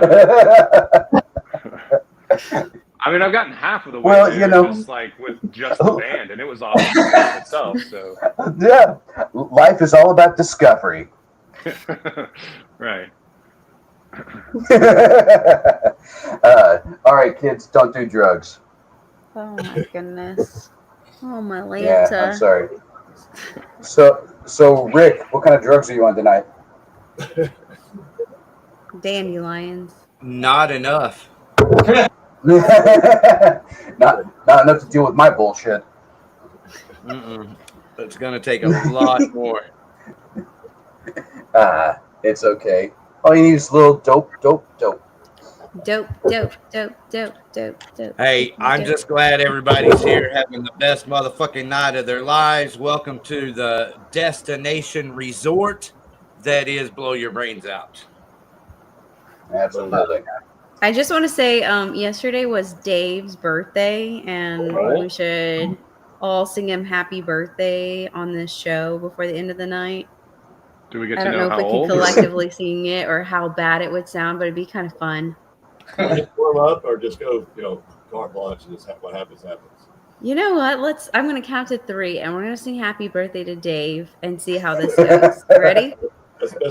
I mean, I've gotten half of the way there, just like with just the band, and it was awesome itself. So yeah, life is all about discovery. Right. All right, kids, don't do drugs. Oh my goodness. Oh my Lanta. Yeah, I'm sorry. So Rick, what kind of drugs are you on tonight? Dandelions. Not enough. not enough to deal with my bullshit. It's gonna take a lot more. It's okay. All you need is a little dope. Hey, I'm just glad everybody's here having the best motherfucking night of their lives. Welcome to the destination resort that is Blow Your Brains Out. Absolutely. I just want to say, yesterday was Dave's birthday, and we should all sing him happy birthday on this show before the end of the night. Do we get I to don't know know how if we old? can collectively sing it or how bad it would sound, but it'd be kind of fun. Just warm up, or just go, carte blanche, and just what happens happens. You know what? I'm going to count to 3, and we're going to sing happy birthday to Dave and see how this goes. Ready?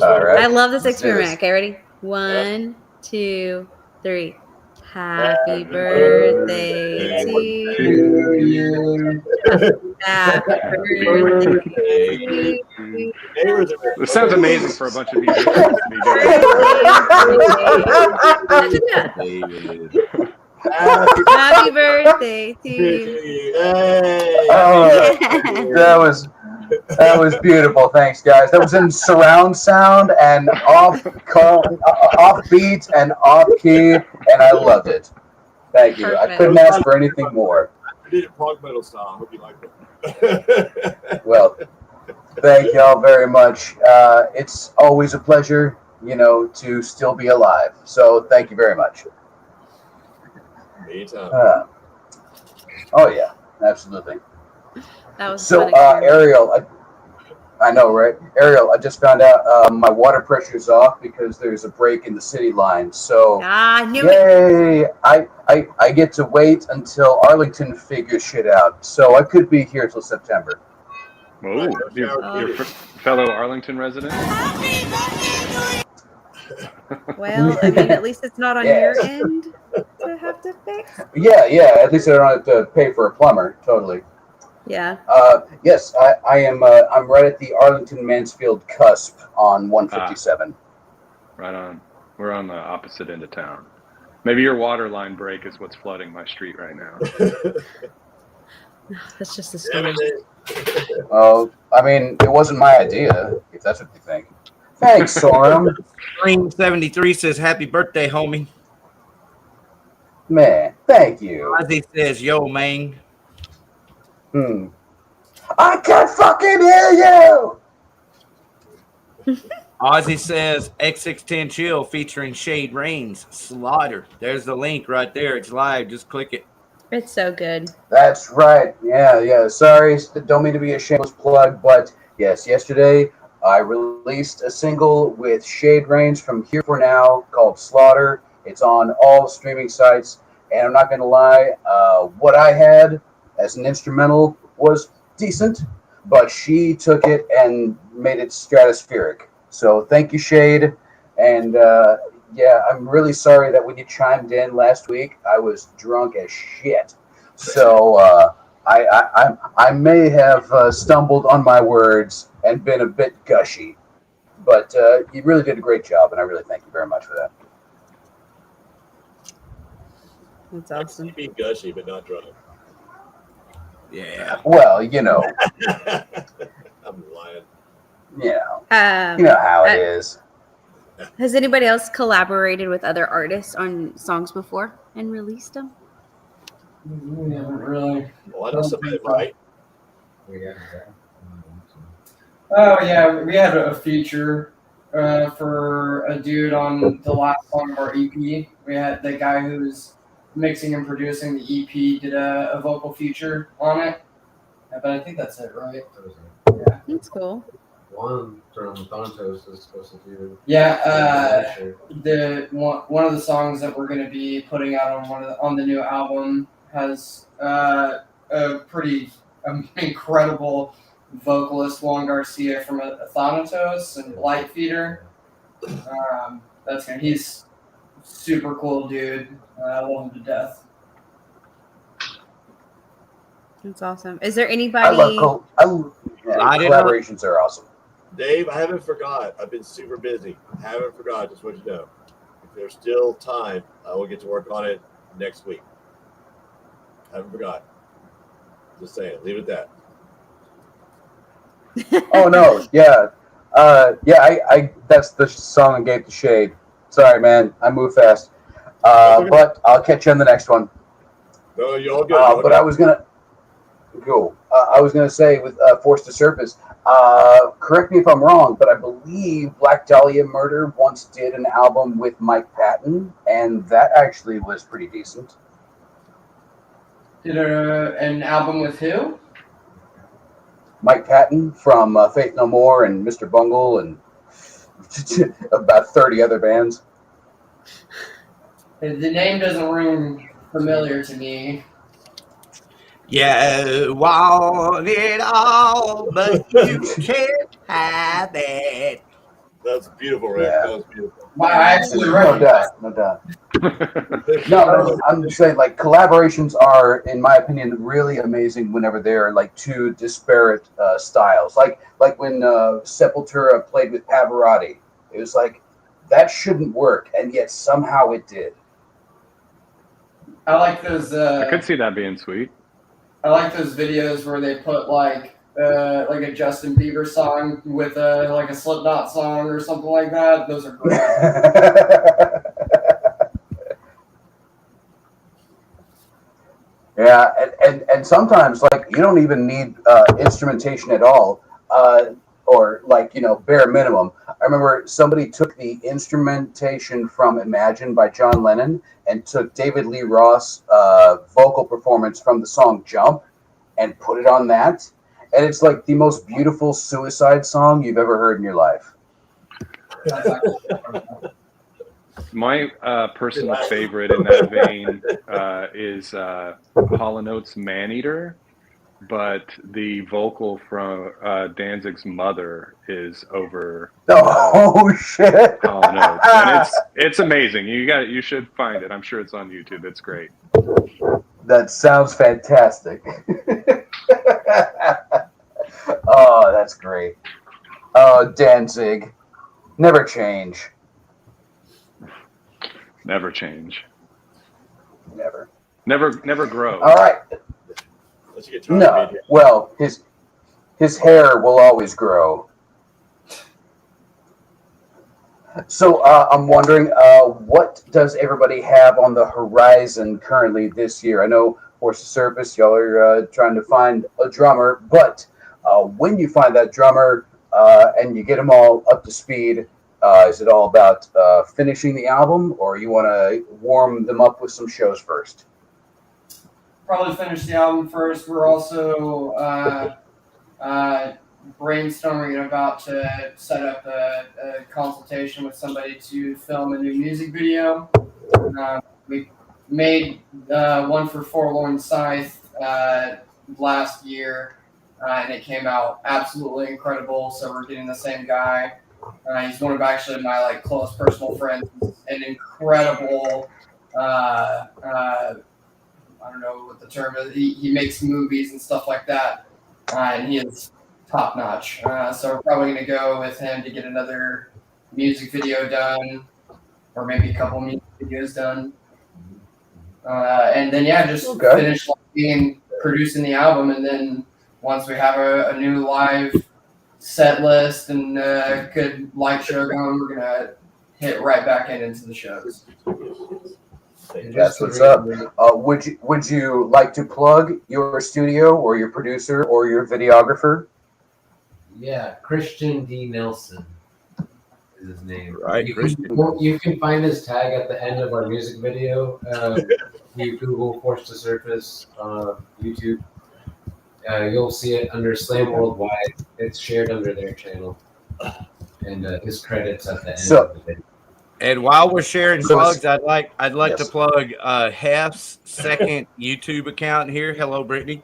All right. I love this experiment. Okay, ready? 1, 2, 3. Happy birthday to you. Happy birthday to you. This sounds amazing for a bunch of musicians to be doing. Happy birthday to you. That was beautiful. Thanks, guys. That was in surround sound and off beat and off key, and I loved it. Thank you. Perfect. I couldn't ask for anything more. I did it prog metal style. I hope you liked it. Well, thank y'all very much. It's always a pleasure, to still be alive. So thank you very much. Anytime. Oh yeah, absolutely. That was So, Ariel, I know, right? Ariel, I just found out my water pressure's off because there's a break in the city line. So, I knew it. I get to wait until Arlington figures shit out. So I could be here till September. Oh, your fellow Arlington resident? Well, I mean, at least it's not on your end to have to fix. Yeah. At least I don't have to pay for a plumber. Totally. Yeah. Yes, I am. I'm right at the Arlington-Mansfield cusp on 157. Right on. We're on the opposite end of town. Maybe your water line break is what's flooding my street right now. That's just a story. Oh, I mean, it wasn't my idea, if that's what you think. Thanks, Sorum. Green 73 says, happy birthday, homie. Man, thank you. Ozzy says, yo, man. I can fucking hear you! Ozzy says, X610 Chill featuring Shade Rains. Slaughter. There's the link right there. It's live. Just click it. It's so good. That's right. Yeah. Sorry, don't mean to be a shameless plug, but yes, yesterday I released a single with Shade Rains from Here For Now called Slaughter. It's on all streaming sites, and I'm not going to lie, what I had as an instrumental was decent, but she took it and made it stratospheric. So thank you, Shade. And yeah, I'm really sorry that when you chimed in last week, I was drunk as shit. So I may have stumbled on my words and been a bit gushy, but you really did a great job, and I really thank you very much for that. That's awesome. You be gushy, but not drunk. Yeah. Well, you know. I'm lying. You know how it is. Has anybody else collaborated with other artists on songs before and released them? We haven't really. Well, I know somebody, right? Oh yeah, we had a feature for a dude on the last song of our EP. We had the guy who's mixing and producing the EP did a vocal feature on it. Yeah, but I think that's it, right? Yeah, that's cool. Juan from Thanatos is supposed to do. Yeah, the one of the songs that we're going to be putting out on the new album has a pretty incredible vocalist, Juan Garcia from Thanatos and Light Feeder. He's super cool dude. I love him to death. That's awesome. Is there anybody? Collaborations are awesome. Dave, I haven't forgot. I've been super busy. I haven't forgot. Just want you to know. If there's still time, I will get to work on it next week. I haven't forgot. Just saying. Leave it at that. Oh no, yeah. I that's the song I gave to Shade. Sorry, man. I move fast. But I'll catch you on the next one. No, you're all good. But I was gonna go. I was gonna say with Forced to Surface. Correct me if I'm wrong, but I believe Black Dahlia Murder once did an album with Mike Patton, and that actually was pretty decent. Did an album with who? Mike Patton from Faith No More and Mr. Bungle and about 30 other bands. The name doesn't ring familiar to me. Yeah, want it all, but you can't have it. That's beautiful, Rick. Yeah. That was beautiful. Wow, I actually no doubt. No, I'm just saying, like, collaborations are, in my opinion, really amazing whenever they're like two disparate styles. Like when Sepultura played with Pavarotti, it was like that shouldn't work, and yet somehow it did. I like those. I could see that being sweet. I like those videos where they put like a Justin Bieber song with like a Slipknot song or something like that. Those are great. Yeah, and sometimes like you don't even need instrumentation at all, or like bare minimum. I remember somebody took the instrumentation from Imagine by John Lennon and took David Lee Roth's vocal performance from the song Jump and put it on that. And it's like the most beautiful suicide song you've ever heard in your life. My personal favorite in that vein is Hall & Oates' Man-Eater, but the vocal from Danzig's Mother is over. Oh shit! Hall & Oates, and it's amazing. You should find it. I'm sure it's on YouTube. It's great. That sounds fantastic. Oh, that's great. Oh, Danzig, never change. Never change. Never grow. All right. No. Well, his hair will always grow. So I'm wondering, what does everybody have on the horizon currently this year? I know Forced to Surface, y'all are trying to find a drummer, but when you find that drummer and you get them all up to speed, is it all about finishing the album, or you want to warm them up with some shows first? Probably finish the album first. We're also brainstorming about to set up a consultation with somebody to film a new music video. We made one for Forlorn Scythe last year, and it came out absolutely incredible. So we're getting the same guy. He's one of actually my like close personal friends. An incredible, I don't know what the term is. He makes movies and stuff like that, and he is top notch. So we're probably gonna go with him to get another music video done, or maybe a couple music videos done. And then just finish producing the album, and then once we have a new live set list and good light show going, we're gonna hit right back into the shows. That's what's up. Would you like to plug your studio or your producer or your videographer? Yeah, Christian D. Nelson is his name. Right, You can find his tag at the end of our music video. You Google Force to Surface YouTube. You'll see it under Slam Worldwide. It's shared under their channel, and his credits at the end of the video. And while we're sharing plugs, I'd like to plug Hef's second YouTube account here. Hello, Brittany.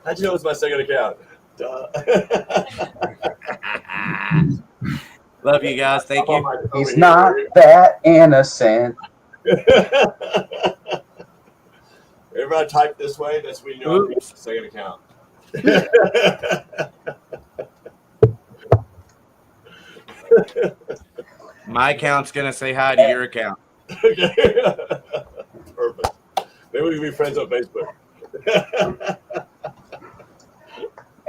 How'd you know it's my second account? Duh. Love you guys. Thank you. He's not that innocent. Whenever I type this way, that's when you know I'm the second account. My account's gonna say hi to your account. Okay. Perfect. Maybe we can be friends on Facebook.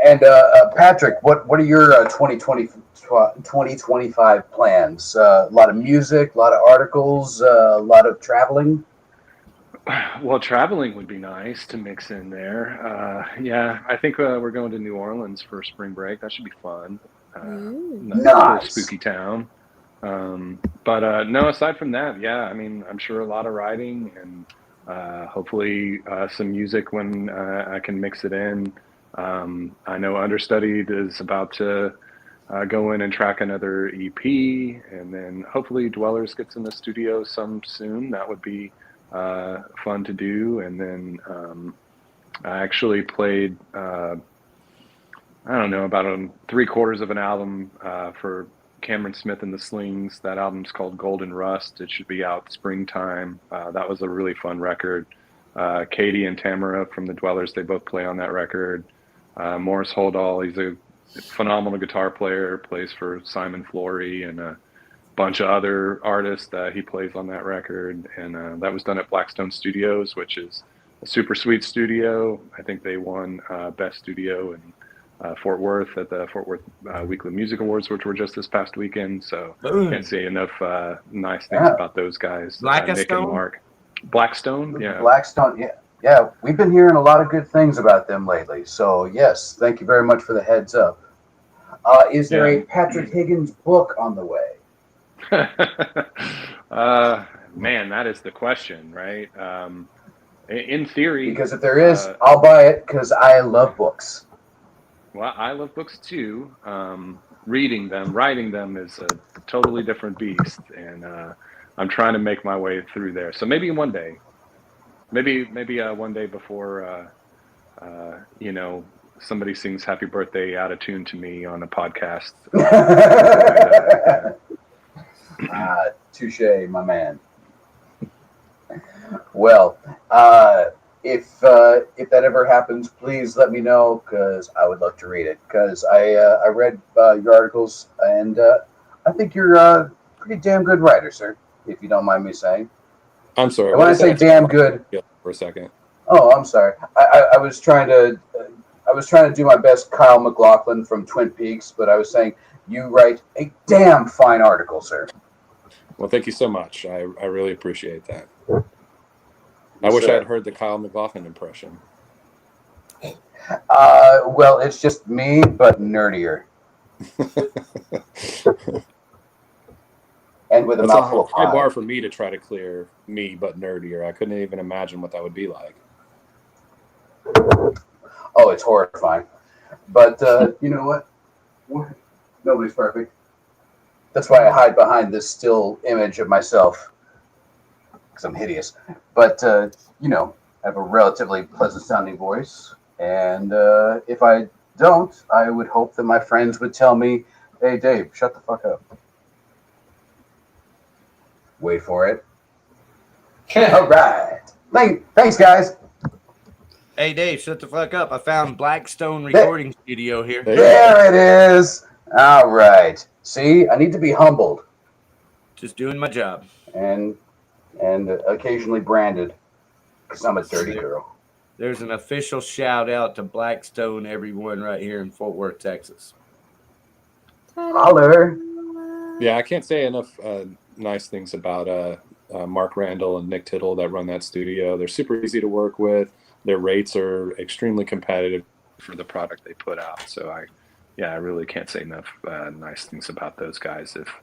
And Patrick, what are your 2025 plans? A lot of music, a lot of articles, a lot of traveling? Well, traveling would be nice to mix in there. Yeah, I think we're going to New Orleans for spring break. That should be fun. Nice. Spooky town. But no, aside from that, yeah, I mean, I'm sure a lot of writing and hopefully some music when I can mix it in. I know Understudied is about to go in and track another EP, and then hopefully Dwellers gets in the studio some soon. That would be fun to do. And then I actually played I don't know, about 3/4 of an album for Cameron Smith and the Slings. That album's called Golden Rust. It should be out springtime. That was a really fun record. Katie and Tamara from the Dwellers, they both play on that record. Morris Holdall, he's a phenomenal guitar player, plays for Simon Flory and a bunch of other artists that he plays on that record. And that was done at Blackstone Studios, which is a super sweet studio. I think they won Best Studio in Fort Worth at the Fort Worth Weekly Music Awards, which were just this past weekend. So can't say enough nice things about those guys. Nick and Mark. Blackstone, yeah. Blackstone, yeah. Yeah, we've been hearing a lot of good things about them lately. So, yes, thank you very much for the heads up. Is there a Patrick Higgins book on the way? Man, that is the question, right? In theory. Because if there is, I'll buy it because I love books. Well, I love books too. Reading them, writing them is a totally different beast. And I'm trying to make my way through there. So maybe one day. Maybe one day before, you know, somebody sings "Happy Birthday" out of tune to me on a podcast. Touche, my man. Well, if that ever happens, please let me know because I would love to read it. Because I read your articles and I think you're a pretty damn good writer, sir. If you don't mind me saying. I'm sorry. And when I say damn good, for a second. Oh, I'm sorry. I was trying to do my best Kyle MacLachlan from Twin Peaks, but I was saying you write a damn fine article, sir. Well, thank you so much. I really appreciate that. I wish I had heard the Kyle MacLachlan impression. Well, it's just me, but nerdier. And with a mouthful of high bar for me to try to clear me, but nerdier. I couldn't even imagine what that would be like. Oh, it's horrifying. But you know what? Nobody's perfect. That's why I hide behind this still image of myself, because I'm hideous. But you know, I have a relatively pleasant-sounding voice, and if I don't, I would hope that my friends would tell me, "Hey, Dave, shut the fuck up." Wait for it. All right. Thanks, guys. Hey, Dave, shut the fuck up. I found Blackstone Recording Studio here. There it is. All right. See, I need to be humbled. Just doing my job. And occasionally branded, because I'm a dirty girl. There's an official shout out to Blackstone, everyone right here in Fort Worth, Texas. Holler. Yeah, I can't say enough nice things about Mark Randall and Nick Tittle that run that studio. They're super easy to work with. Their rates are extremely competitive for the product they put out. So I really can't say enough nice things about those guys. If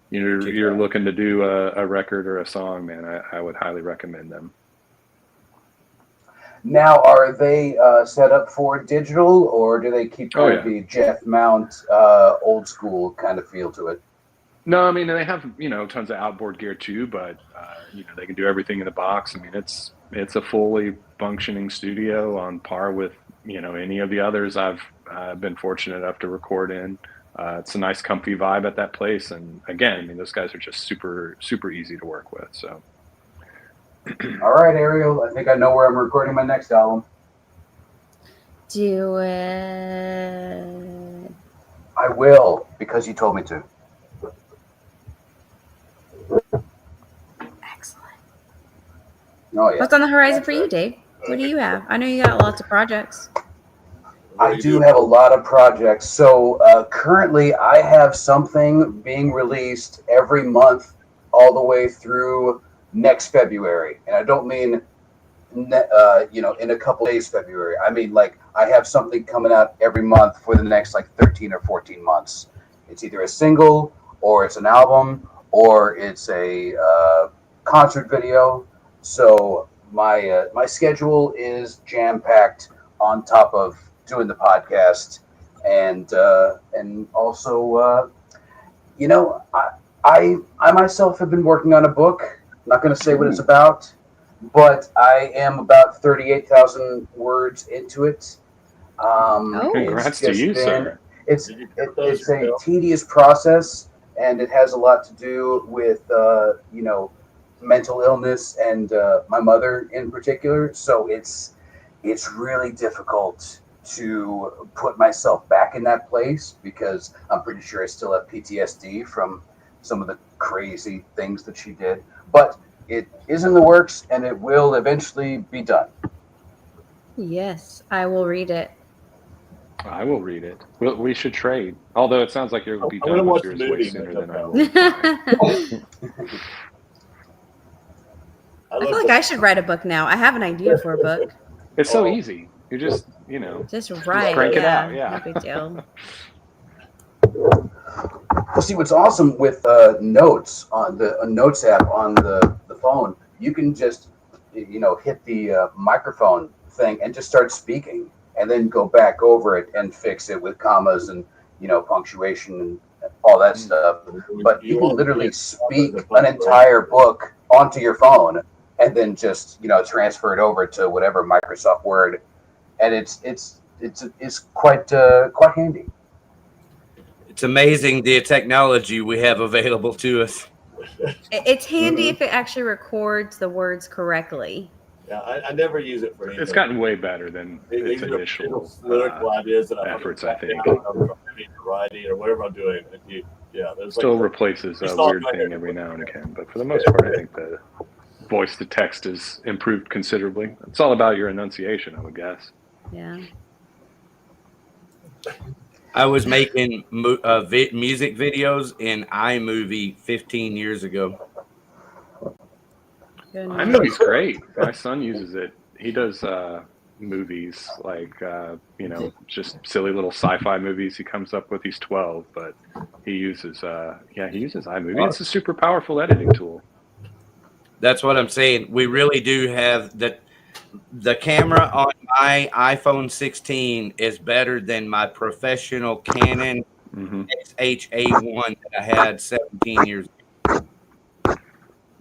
you're looking to do a record or a song, man, I would highly recommend them. Now, are they set up for digital, or do they keep the Jeff Mount old school kind of feel to it? No, I mean, they have, tons of outboard gear too, but, they can do everything in the box. I mean, it's a fully functioning studio on par with, any of the others I've been fortunate enough to record in. It's a nice, comfy vibe at that place. And again, I mean, those guys are just super, super easy to work with. So. All right, Ariel, I think I know where I'm recording my next album. Do it. I will, because you told me to. Excellent. Oh, yeah. What's on the horizon for you, Dave? What do you have? I know you got lots of projects. I do have a lot of projects. So currently I have something being released every month all the way through next February. And I don't mean, in a couple days February. I mean, like, I have something coming out every month for the next, 13 or 14 months. It's either a single, or it's an album, or it's a concert video. So my schedule is jam-packed on top of doing the podcast, and also, I myself have been working on a book. I'm not going to say what it's about, but I am about 38,000 words into it. Congrats to you, sir. It's a tedious process, and it has a lot to do with mental illness and my mother in particular. So it's really difficult to put myself back in that place, because I'm pretty sure I still have PTSD from some of the crazy things that she did. But it is in the works, and it will eventually be done. Yes, I will read it. I will read it. We should trade. Although it sounds like you'll be done with yours way sooner than I will. I feel like I should write a book now. I have an idea for a book. It's so easy. You just, just write. Crank it out. Yeah. No big deal. Well, see, what's awesome with Notes on the Notes app on the phone, you can just, hit the microphone thing and just start speaking, and then go back over it and fix it with commas and, punctuation and all that stuff. But you can literally speak an entire book onto your phone and then just, transfer it over to whatever Microsoft Word, and it's quite handy. It's amazing the technology we have available to us. It's handy if it actually records the words correctly. Yeah, I never use it for anything. It's gotten way better than its initial lyrical ideas that efforts, I think. Writing or whatever I'm doing. There's still replaces a weird thing every now and again, but for the most part, I think the voice to text has improved considerably. It's all about your enunciation, I would guess. Yeah. I was making music videos in iMovie 15 years ago. iMovie's great. My son uses it. He does movies like, just silly little sci-fi movies he comes up with. He's 12, but he uses iMovie. It's a super powerful editing tool. That's what I'm saying. We really do have that. the camera on my iPhone 16 is better than my professional Canon XH-A1 that I had 17 years ago.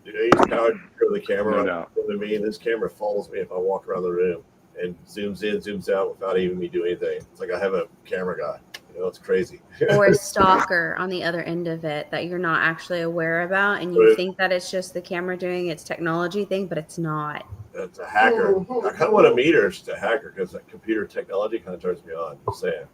Dude, I use powered for the camera. No doubt. I mean, this camera follows me if I walk around the room and zooms in, zooms out without even me doing anything. It's like I have a camera guy. You know, it's crazy. Or a stalker on the other end of it that you're not actually aware about, and you think that it's just the camera doing its technology thing, but it's not. It's a hacker. I kind of want to meet her. She's a hacker because that computer technology kind of turns me on. Just saying.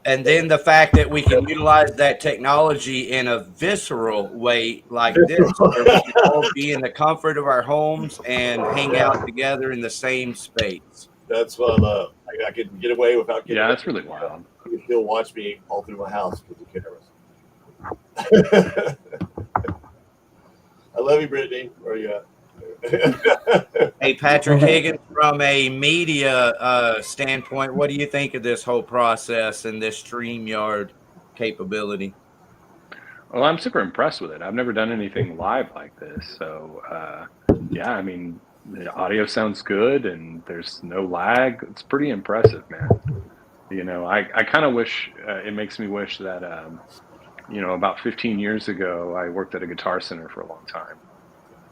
And then the fact that we can utilize that technology in a visceral way like this, where we can all be in the comfort of our homes and hang out together in the same space. That's what I love. I can get away without getting. Yeah, that's really wild. You can still watch me all through my house with the cameras. I love you, Brittany. Where are you at? Hey, Patrick Higgins, from a media standpoint, what do you think of this whole process and this StreamYard capability? Well, I'm super impressed with it. I've never done anything live like this. So, yeah, I mean, the audio sounds good and there's no lag. It's pretty impressive, man. You know, I kind of wish, it makes me wish that, you know, about 15 years ago, I worked at a Guitar Center for a long time.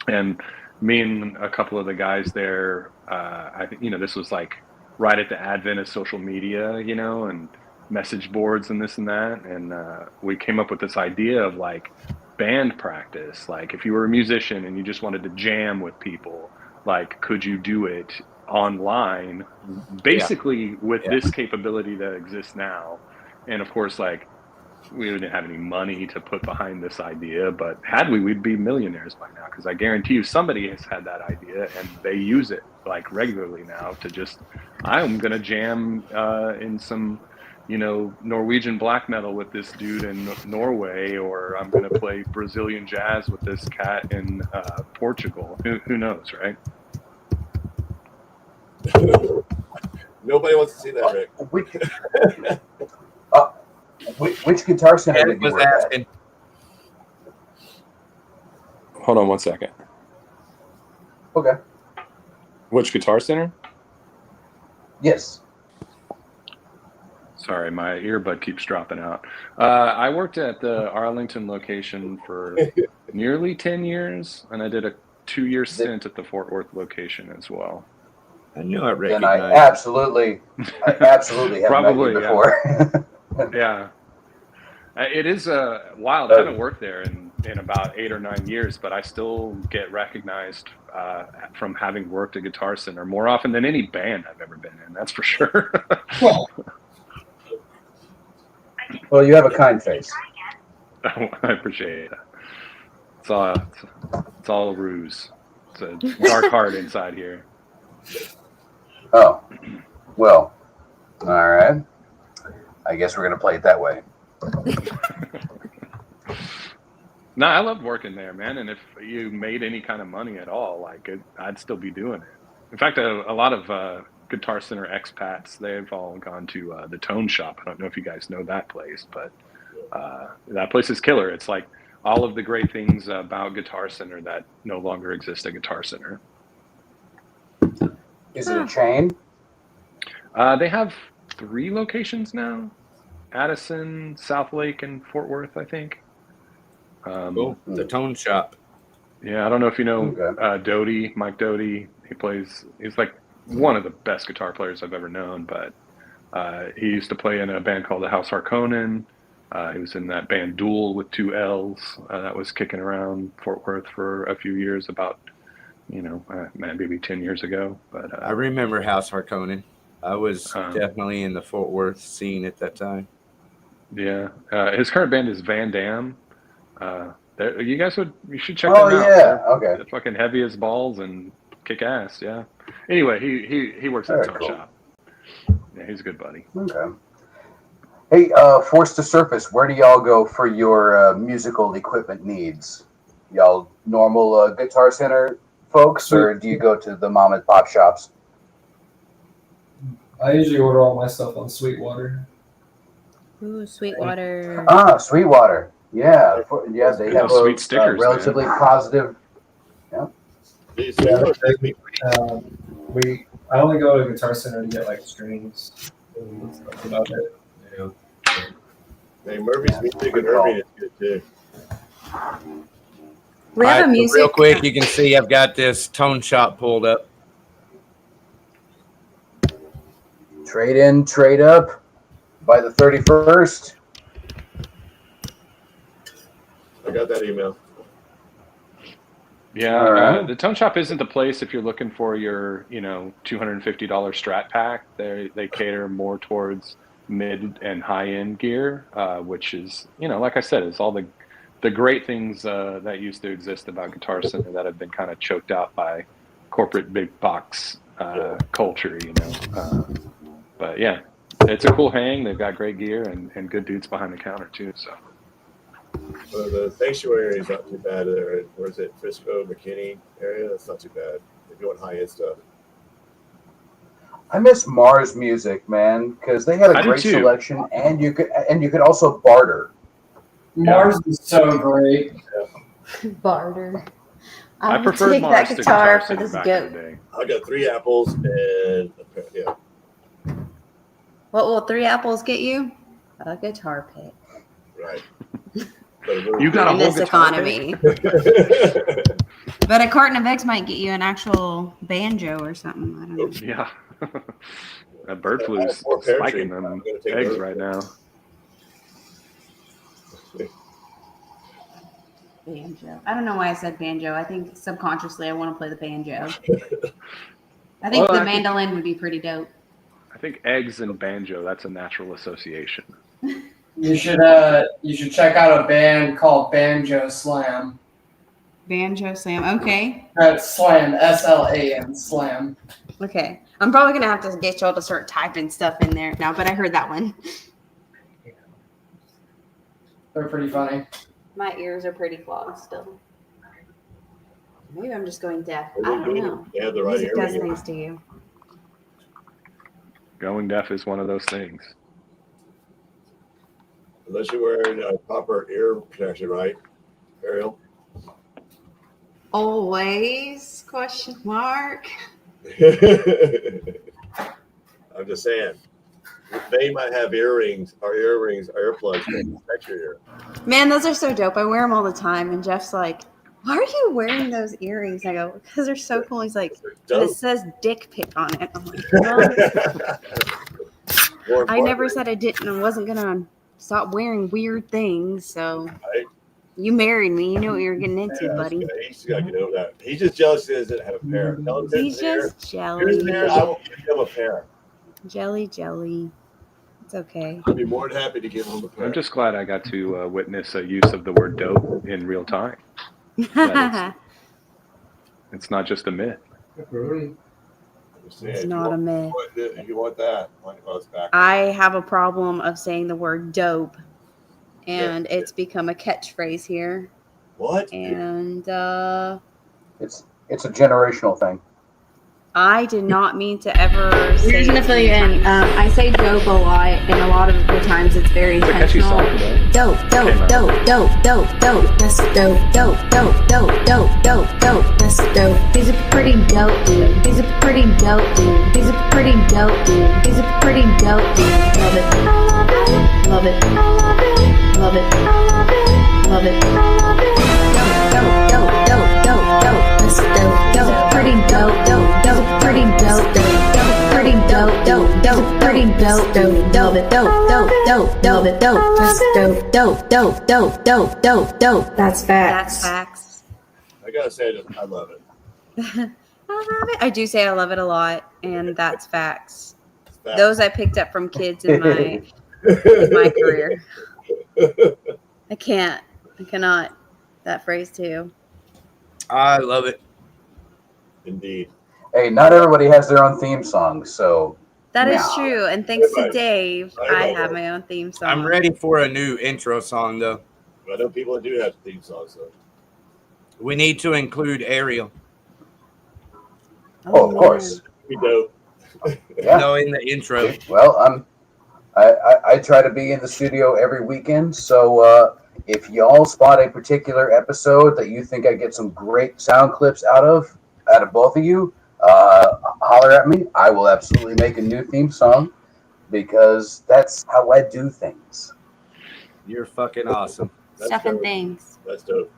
And me and a couple of the guys there, I think, you know, this was like right at the advent of social media, you know, and message boards and this and that. And we came up with this idea of like band practice. Like if you were a musician and you just wanted to jam with people, like, could you do it online, basically with this capability that exists now? And of course, like, we didn't have any money to put behind this idea, but had we, we'd be millionaires by now, because I guarantee you somebody has had that idea and they use it like regularly now to just, I'm going to jam in some, you know, Norwegian black metal with this dude in Norway, or I'm going to play Brazilian jazz with this cat in Portugal. Who knows, right? Nobody wants to see that, Rick. Which Guitar Center did you work at? Hold on one second. Okay. Which Guitar Center? Yes. Sorry, my earbud keeps dropping out. I worked at the Arlington location for nearly 10 years, and I did a 2-year stint at the Fort Worth location as well. I knew I Then recognized. I absolutely have Probably, met you before. Yeah. It is wild. I haven't worked there in about 8 or 9 years, but I still get recognized from having worked at Guitar Center more often than any band I've ever been in. That's for sure. Well, you have a kind face. I appreciate it. It's all a ruse. It's a dark heart inside here. Oh, well, all right. I guess we're going to play it that way. No, I loved working there, man. And if you made any kind of money at all, like I'd still be doing it. In fact, a lot of Guitar Center expats, they've all gone to the Tone Shop. I don't know if you guys know that place, but that place is killer. It's like all of the great things about Guitar Center that no longer exist at Guitar Center. Is it a chain? They have 3 locations now: Addison, South Lake, and Fort Worth, I think. Cool. The Tone Shop. Yeah, I don't know if you know Doty, Mike Doty. He's like one of the best guitar players I've ever known, but he used to play in a band called the House Harkonnen. He was in that band Duel with 2 L's that was kicking around Fort Worth for a few years, about, you know, maybe 10 years ago. But I remember House Harkonnen. I was definitely in the Fort Worth scene at that time. Yeah, his current band is Van Dam. You should check them out. Oh yeah, okay. They're fucking heavy as balls and kick ass. Yeah. Anyway, he works at the Tone Shop. Yeah, he's a good buddy. Okay. Hey, Forced to Surface, where do y'all go for your musical equipment needs? Y'all normal Guitar Center folks, or do you go to the mom and pop shops? I usually order all my stuff on Sweetwater. Ooh, Sweetwater. Ah, Sweetwater. Yeah, they have sweet stickers, relatively positive. Yeah. I only go to Guitar Center to get like strings and stuff about it. Hey, Murphy's music and Irving is good too. We have a music. Real quick, you can see I've got this tone shop pulled up. Trade in, trade up by the 31st. I got that email. Yeah, All right. the Tone Shop isn't the place if you're looking for your, $250 Strat pack. They cater more towards mid and high end gear, which is, like I said, is all the great things that used to exist about Guitar Center that have been kind of choked out by corporate big box culture, But yeah, it's a cool hang. They've got great gear and good dudes behind the counter too. So. Well, the sanctuary is not too bad there. Where's it? Frisco, McKinney area? That's not too bad. If you want high end stuff. I miss Mars Music, man, because they had a great selection, and you could also barter. Mars is so great. Barter. I would preferred take Mars that to guitar Guitar for Center this back in goat. the day. I got 3 apples and yeah. What will 3 apples get you? A guitar pick. Right. You got a In whole this guitar economy. pick? But a carton of eggs might get you an actual banjo or something. I don't know. Yeah. That bird flu's spiking them eggs right now. Banjo. I don't know why I said banjo. I think subconsciously I want to play the banjo. I think the mandolin would be pretty dope. I think eggs and banjo, that's a natural association. You should check out a band called Banjo Slam. Banjo Slam. Okay. That's Slam, SLAM, Slam. Okay. I'm probably going to have to get y'all to start typing stuff in there now, but I heard that one. They're pretty funny. My ears are pretty clogged still. Maybe I'm just going deaf. I don't know. They have the right Music does earring. things to you. Going deaf is one of those things. Unless you're wearing a proper ear protection, right, Ariel? Always? Question mark. I'm just saying. They might have earrings or earplugs that protect your ear. Man, those are so dope. I wear them all the time. And Jeff's like, why are you wearing those earrings? I go, because they're so cool. He's like, but it says dick pic on it. I'm like, well, I never said I didn't. I wasn't going to stop wearing weird things. So you married me. You know what you're getting into, buddy. He's got to get over that. He's just jealous he doesn't have a pair. He's just jelly. Here's a pair. I will give him a pair. Jelly. It's okay. I'd be more than happy to give him a pair. I'm just glad I got to witness a use of the word dope in real time. It's not just a myth. It's not a myth. You want that? I have a problem of saying the word dope, and it's become a catchphrase here. What? And it's a generational thing. I did not mean to ever say. We're just gonna fill you in. I say dope a lot, and a lot of the times it's very intentional. Dope. That's dope. That's dope. That's dope. He's a pretty dope dude. He's a pretty dope dude. He's a pretty dope dude. He's a pretty dope dude. Love it. Love it. Love it. Love it. Dope. That's dope. Pretty dope. Pretty dope. Pretty dope. Pretty dope. Love it. Love it. That's dope. That's facts. That's facts. I gotta say, I love it. I love it. I do say I love it a lot, and that's facts. Those I picked up from kids in my career. I cannot. That phrase too. I love it. Indeed. Hey, not everybody has their own theme song, so. That is true, and thanks to Dave, I have my own theme song. I'm ready for a new intro song, though. I know people that do have theme songs, though. We need to include Ariel. Oh, of course. We do. Yeah. No, in the intro. Well, I try to be in the studio every weekend, so if y'all spot a particular episode that you think I get some great sound clips out of, out of both of you, holler at me. I will absolutely make a new theme song because that's how I do things. You're fucking awesome. Stuff and things. That's dope.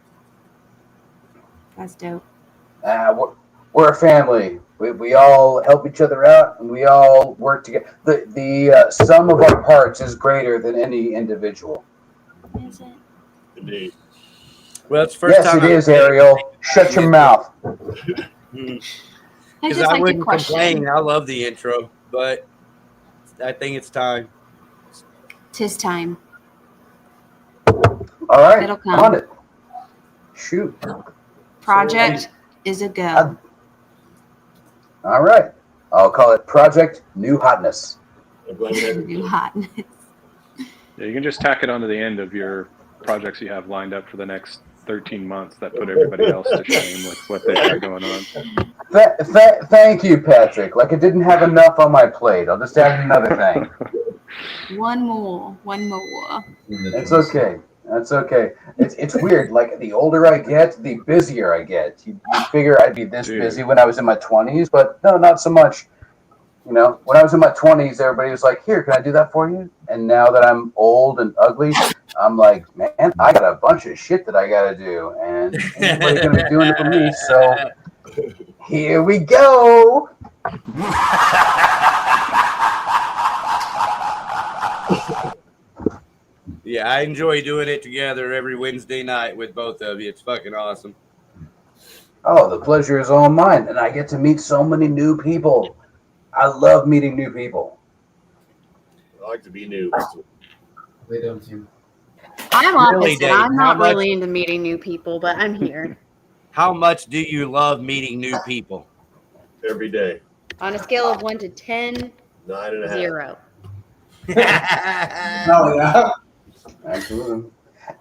That's dope. We're a family. We all help each other out, and we all work together. The sum of our parts is greater than any individual. Is it? Indeed. Well, it's the first Yes, time it is, Ariel. Shut your mouth. Because I wouldn't complain. I love the intro, but I think it's time. 'Tis time. All right, It'll I'm come. on it. Shoot. Project is a go. All right. I'll call it Project New Hotness. New hotness. Yeah, you can just tack it onto the end of your projects you have lined up for the next 13 months that put everybody else to shame with what they got going on. Thank you, Patrick. Like I didn't have enough on my plate. I'll just add another thing. One more. It's okay. That's okay. It's weird. Like the older I get, the busier I get. You figure I'd be this busy when I was in my 20s, but no, not so much. You know, when I was in my 20s, everybody was like, "Here, can I do that for you?" And now that I'm old and ugly, I'm like, "Man, I got a bunch of shit that I got to do, and anybody gonna be doing it for me?" So here we go. Yeah, I enjoy doing it together every Wednesday night with both of you. It's fucking awesome. Oh, the pleasure is all mine, and I get to meet so many new people. I love meeting new people. I like to be new. They don't seem. I'm Really, opposite. Dave, I'm how not much- really into meeting new people, but I'm here. How much do you love meeting new people? Every day. On a scale of 1 to 10, 9.5. 0. Oh yeah. Absolutely.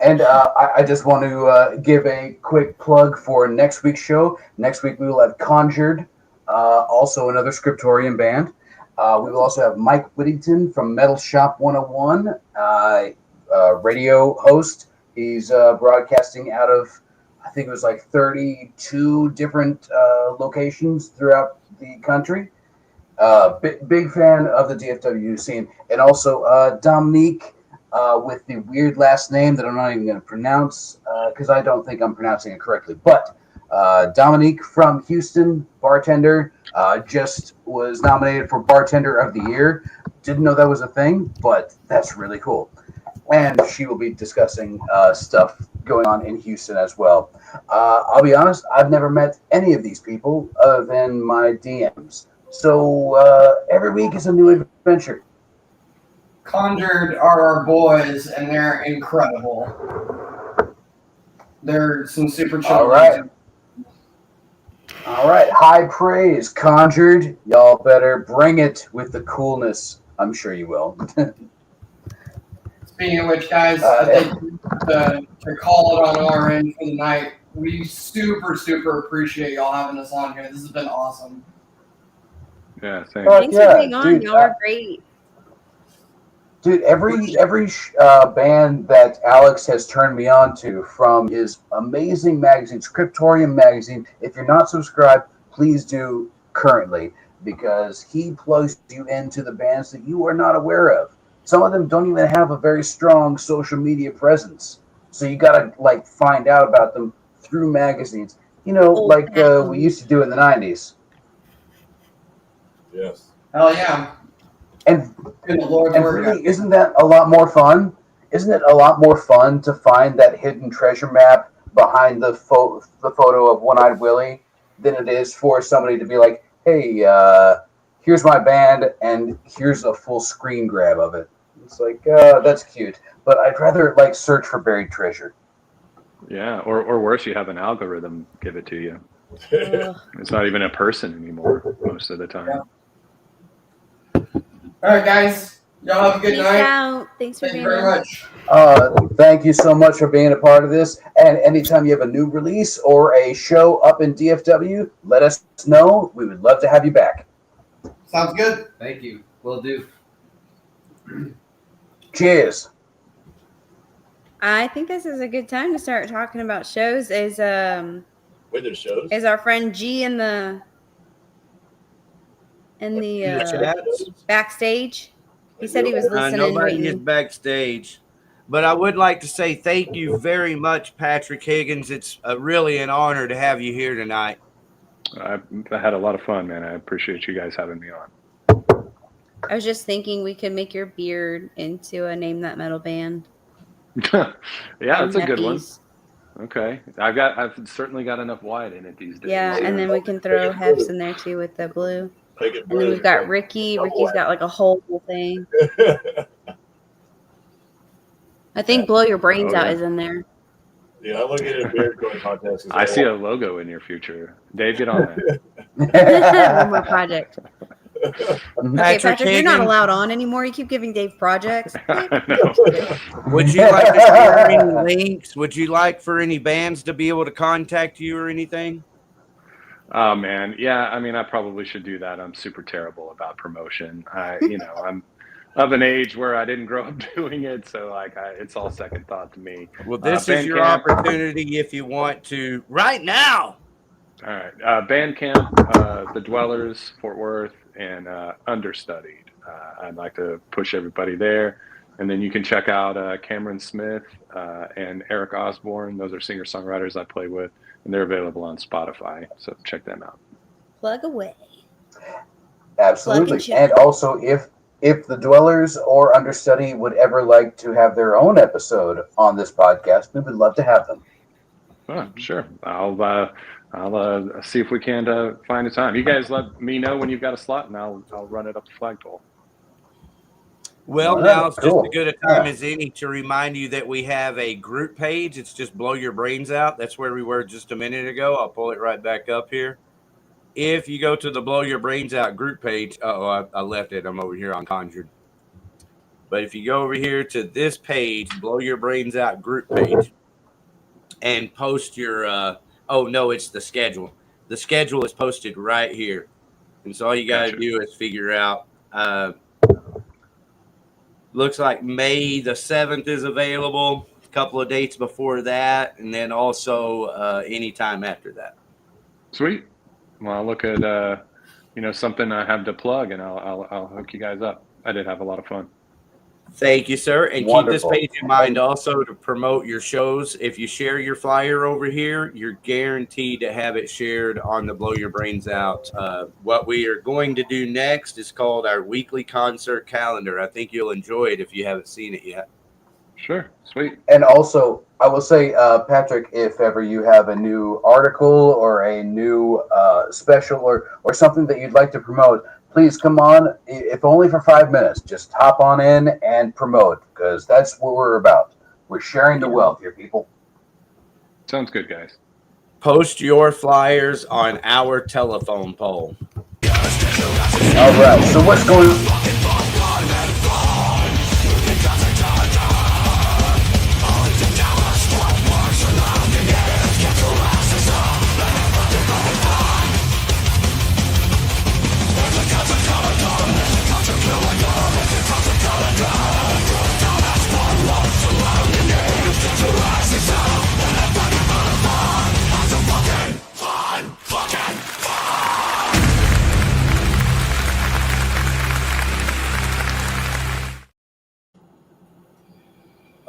And I just want to give a quick plug for next week's show. Next week we will have Conjured, also another Scriptorium band. We will also have Mike Whittington from Metal Shop 101, radio host. He's broadcasting out of, I think it was like 32 different locations throughout the country. Big fan of the DFW scene. And also Dominique with the weird last name that I'm not even going to pronounce because I don't think I'm pronouncing it correctly. But Dominique from Houston, bartender, just was nominated for Bartender of the Year. Didn't know that was a thing, but that's really cool. And she will be discussing stuff going on in Houston as well. I'll be honest, I've never met any of these people other than my DMs. So every week is a new adventure. Conjured are our boys, and they're incredible. They're some super chill. All right. All right. High praise, Conjured. Y'all better bring it with the coolness. I'm sure you will. Speaking of which, guys, I think to call it on our end for the night, we super appreciate y'all having us on here. This has been awesome. Yeah, same. Thanks for being on. Dude, Y'all are great. Dude, every band that Alex has turned me on to from his amazing magazine, Scriptorium magazine, if you're not subscribed, please do currently, because he plugs you into the bands that you are not aware of. Some of them don't even have a very strong social media presence, so you gotta like find out about them through magazines. You know, like we used to do in the 90s. Yes. Hell yeah. And Lord, really, isn't that a lot more fun? Isn't it a lot more fun to find that hidden treasure map behind the photo of One-Eyed Willie than it is for somebody to be like, hey, here's my band, and here's a full screen grab of it. It's like, that's cute. But I'd rather like search for buried treasure. Yeah, or worse, you have an algorithm give it to you. It's not even a person anymore most of the time. Yeah. All right, guys. Y'all have a good Peace night. out. Thanks for Thank you being very on. much. Thank you so much for being a part of this. And anytime you have a new release or a show up in DFW, let us know. We would love to have you back. Sounds good. Thank you. Will do. Cheers. I think this is a good time to start talking about shows. Wait, there's shows? Is our friend G in the chats? backstage? He said he was listening. Nobody is backstage. But I would like to say thank you very much, Patrick Higgins. It's really an honor to have you here tonight. I had a lot of fun, man. I appreciate you guys having me on. I was just thinking we could make your beard into a Name That Metal band. Yeah, that's a good one. Okay, I've certainly got enough white in it these days. Yeah, and then we can throw Hefs in there too with the blue. And then we've got Ricky. Ricky's got like a whole thing. I think Blow Your Brains Out is in there. Yeah, I'm looking at a beard growing contest. I see a logo in your future. Dave, get on that. One more project. Okay, Patrick, you're not allowed on anymore. You keep giving Dave projects. Would you like to share any links? Would you like for any bands to be able to contact you or anything? Oh man, yeah. I mean, I probably should do that. I'm super terrible about promotion. I'm of an age where I didn't grow up doing it, so it's all second thought to me. Well, this is your opportunity if you want to right now. All right, Bandcamp, The Dwellers, Fort Worth, and Understudied. I'd like to push everybody there, and then you can check out Cameron Smith and Eric Osborne. Those are singer-songwriters I play with, and they're available on Spotify, so check them out. Plug away. Absolutely, and also if the Dwellers or Understudy would ever like to have their own episode on this podcast, we would love to have them. Oh, sure. I'll see if we can find a time. You guys let me know when you've got a slot, and I'll run it up the flagpole. Well, now it's just as good a time as any to remind you that we have a group page. It's just Blow Your Brains Out. That's where we were just a minute ago. I'll pull it right back up here. If you go to the Blow Your Brains Out group page, I left it. I'm over here on Conjured. But if you go over here to this page, Blow Your Brains Out group page, and post your, it's the schedule. The schedule is posted right here. And so all you got to do is figure out, looks like May the 7th is available, a couple of dates before that, and then also anytime after that. Sweet. Well, I'll look at something I have to plug, and I'll hook you guys up. I did have a lot of fun. Thank you, sir. And Wonderful. Keep this page in mind also to promote your shows. If you share your flyer over here, you're guaranteed to have it shared on the Blow Your Brains Out. What we are going to do next is called our weekly concert calendar. I think you'll enjoy it if you haven't seen it yet. Sure. Sweet. And also, I will say, Patrick, if ever you have a new article or a new special or something that you'd like to promote, please come on, if only for 5 minutes. Just hop on in and promote, because that's what we're about. We're sharing the wealth here, people. Sounds good, guys. Post your flyers on our telephone pole. All right, so what's going on?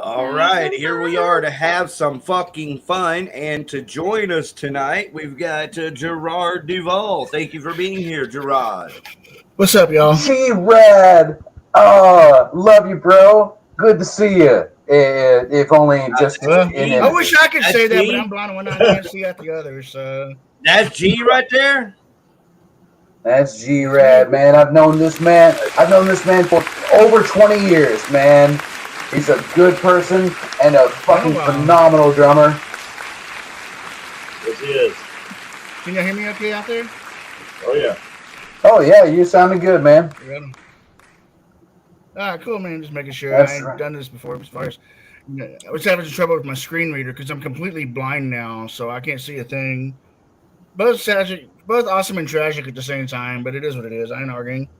All right, here we are to have some fucking fun. And to join us tonight, we've got Gerard Duval. Thank you for being here, Gerard. What's up, y'all? G-Rad. Oh, love you, bro. Good to see you. If only just I wish I could say that, but I'm blind and one eye, I can't see out the other. So that's G right there. That's G-Rad, man. I've known this man for over 20 years, man. He's a good person and a fucking phenomenal drummer. Yes, he is. Can you hear me okay out there? Oh, yeah. Oh, yeah, you sounding good, man. All right, cool, man. Just making sure. That's I ain't done this before. As far as I was having some trouble with my screen reader because I'm completely blind now, so I can't see a thing. Both tragic, both awesome and tragic at the same time, but it is what it is. I ain't arguing.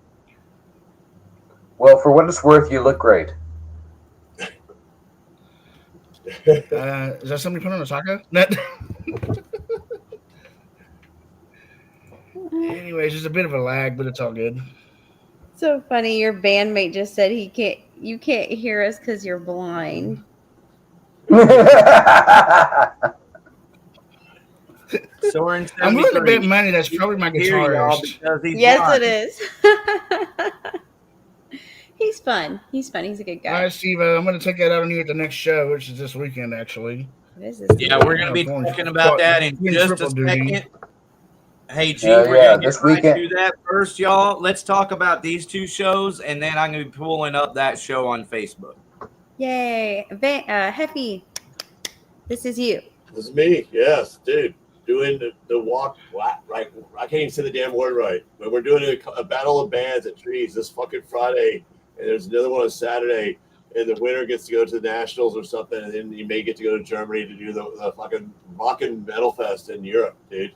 Well, for what it's worth, you look great. Is that somebody put on a taco? Anyways, there's a bit of a lag, but it's all good. So funny. Your bandmate just said you can't hear us because you're blind. Soren I'm willing to bet money that's probably my guitarist. Yes, it is. He's fun. He's fun. He's a good guy. All right, Steve. I'm going to take that out on you at the next show, which is this weekend, actually. What is this? Yeah, we're going to be talking about that in just a second. Hey, G, we're going to get right to that first, y'all. Let's talk about these two shows, and then I'm going to be pulling up that show on Facebook. Yay. Heffy, this is you. This is me. Yes, dude. Doing the walk, right? I can't even say the damn word right. But we're doing a battle of bands at Trees this fucking Friday, and there's another one on Saturday. And the winner gets to go to the Nationals or something, and then you may get to go to Germany to do the fucking Wacken Metal Fest in Europe, dude.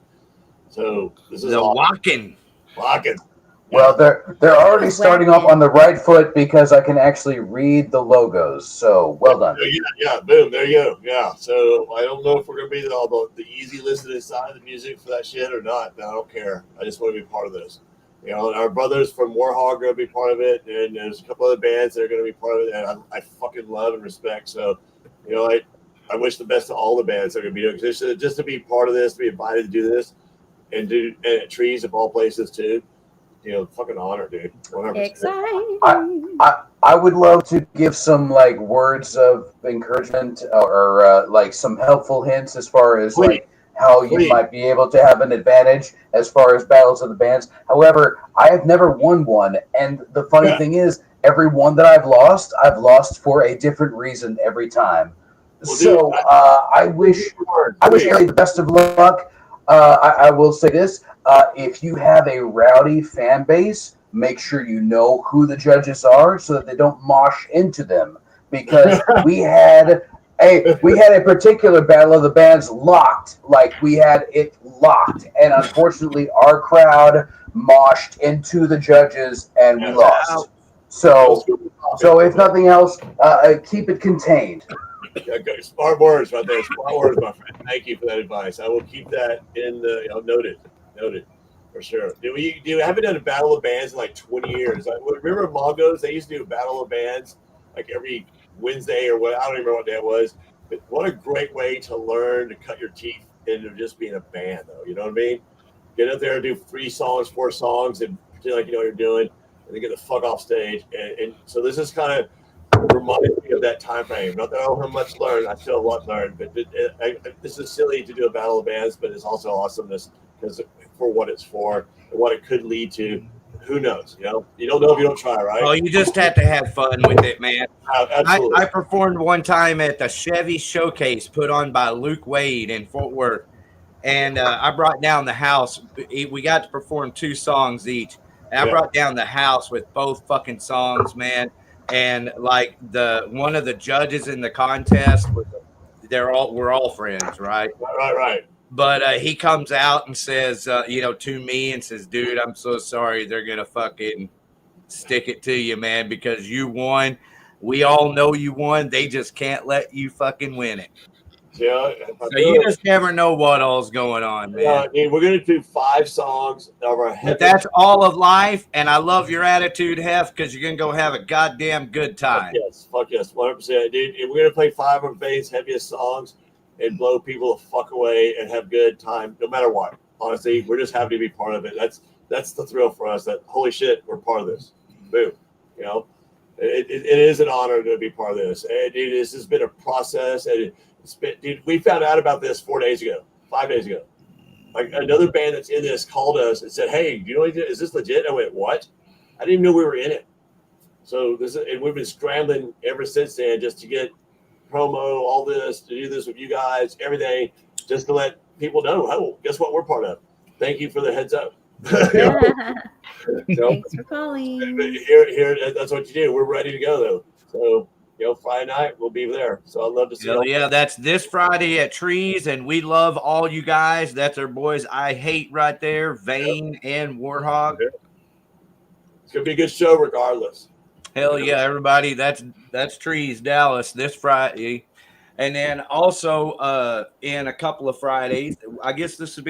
So this is the Wacken. Well, they're already starting off on the right foot because I can actually read the logos. So well done. Yeah, boom, there you go. Yeah. So I don't know if we're gonna be the easy listening side of the music for that shit or not. I don't care. I just want to be part of this. You know, our brothers from Warhog are gonna be part of it, and there's a couple other bands that are gonna be part of it, and I fucking love and respect. So, you know, I wish the best to all the bands that are gonna be doing it. Just to be part of this, to be invited to do this, and at Trees of all places too. You know, fucking honor, dude. 100%. Exciting. I would love to give some like words of encouragement or like some helpful hints as far as like how you might be able to have an advantage as far as battles of the bands. However, I have never won one, and the funny thing is, every one that I've lost for a different reason every time. Well, so I wish Ellie the best of luck. I will say this. If you have a rowdy fan base, make sure you know who the judges are so that they don't mosh into them. Because we had a particular battle of the bands locked. Like, we had it locked. And unfortunately, our crowd moshed into the judges and we lost. So if nothing else, keep it contained. Okay, smart words right there. Smart words, my friend. Thank you for that advice. I will keep that in the noted for sure. We haven't done a battle of bands in like 20 years. Remember Mongos? They used to do a battle of bands like every Wednesday or what? I don't even remember what day it was. But what a great way to learn to cut your teeth into just being a band, though. You know what I mean? Get up there and do 3 songs, 4 songs, and pretend like you know what you're doing, and then get the fuck off stage. And so this is kind of reminds me of that time frame. Not that I don't have much learned. I still have a lot learned. But this is silly to do a battle of bands, but it's also awesomeness because for what it's for and what it could lead to. Who knows? You know, you don't know if you don't try, right? Oh, you just have to have fun with it, man. Absolutely. I performed one time at the Chevy Showcase put on by Luke Wade in Fort Worth, and I brought down the house. We got to perform 2 songs each. And I brought down the house with both fucking songs, man. And like one of the judges in the contest, we're all friends, right? Right. But he comes out and says, to me and says, dude, I'm so sorry. They're going to fucking stick it to you, man, because you won. We all know you won. They just can't let you fucking win it. Yeah. So you just never know what all's going on, man. We're going to do 5 songs of our But that's all of life, and I love your attitude, Hef, because you're going to go have a goddamn good time. Fuck yes, 100%, dude. And we're going to play 5 of Faye's heaviest songs and blow people the fuck away and have good time, no matter what. Honestly, we're just happy to be part of it. That's the thrill for us. That holy shit, we're part of this. Boom. You know, it is an honor to be part of this. And dude, this has been a process. And dude, we found out about this 5 days ago. Like another band that's in this called us and said, "Hey, you know, is this legit?" I went, "What?" I didn't even know we were in it. So and we've been scrambling ever since then just to get promo, all this, to do this with you guys, everything, just to let people know, oh, guess what we're part of. Thank you for the heads up. Thanks for calling. Here, that's what you do. We're ready to go, though. So, Friday night, we'll be there. So I'd love to see you. Yeah, that's this Friday at Trees, and we love all you guys. That's our boys I Hate right there, Vane and Warhog. It's going to be a good show regardless. Hell yeah, everybody. That's Trees, Dallas this Friday. And then also in a couple of Fridays, I guess this would be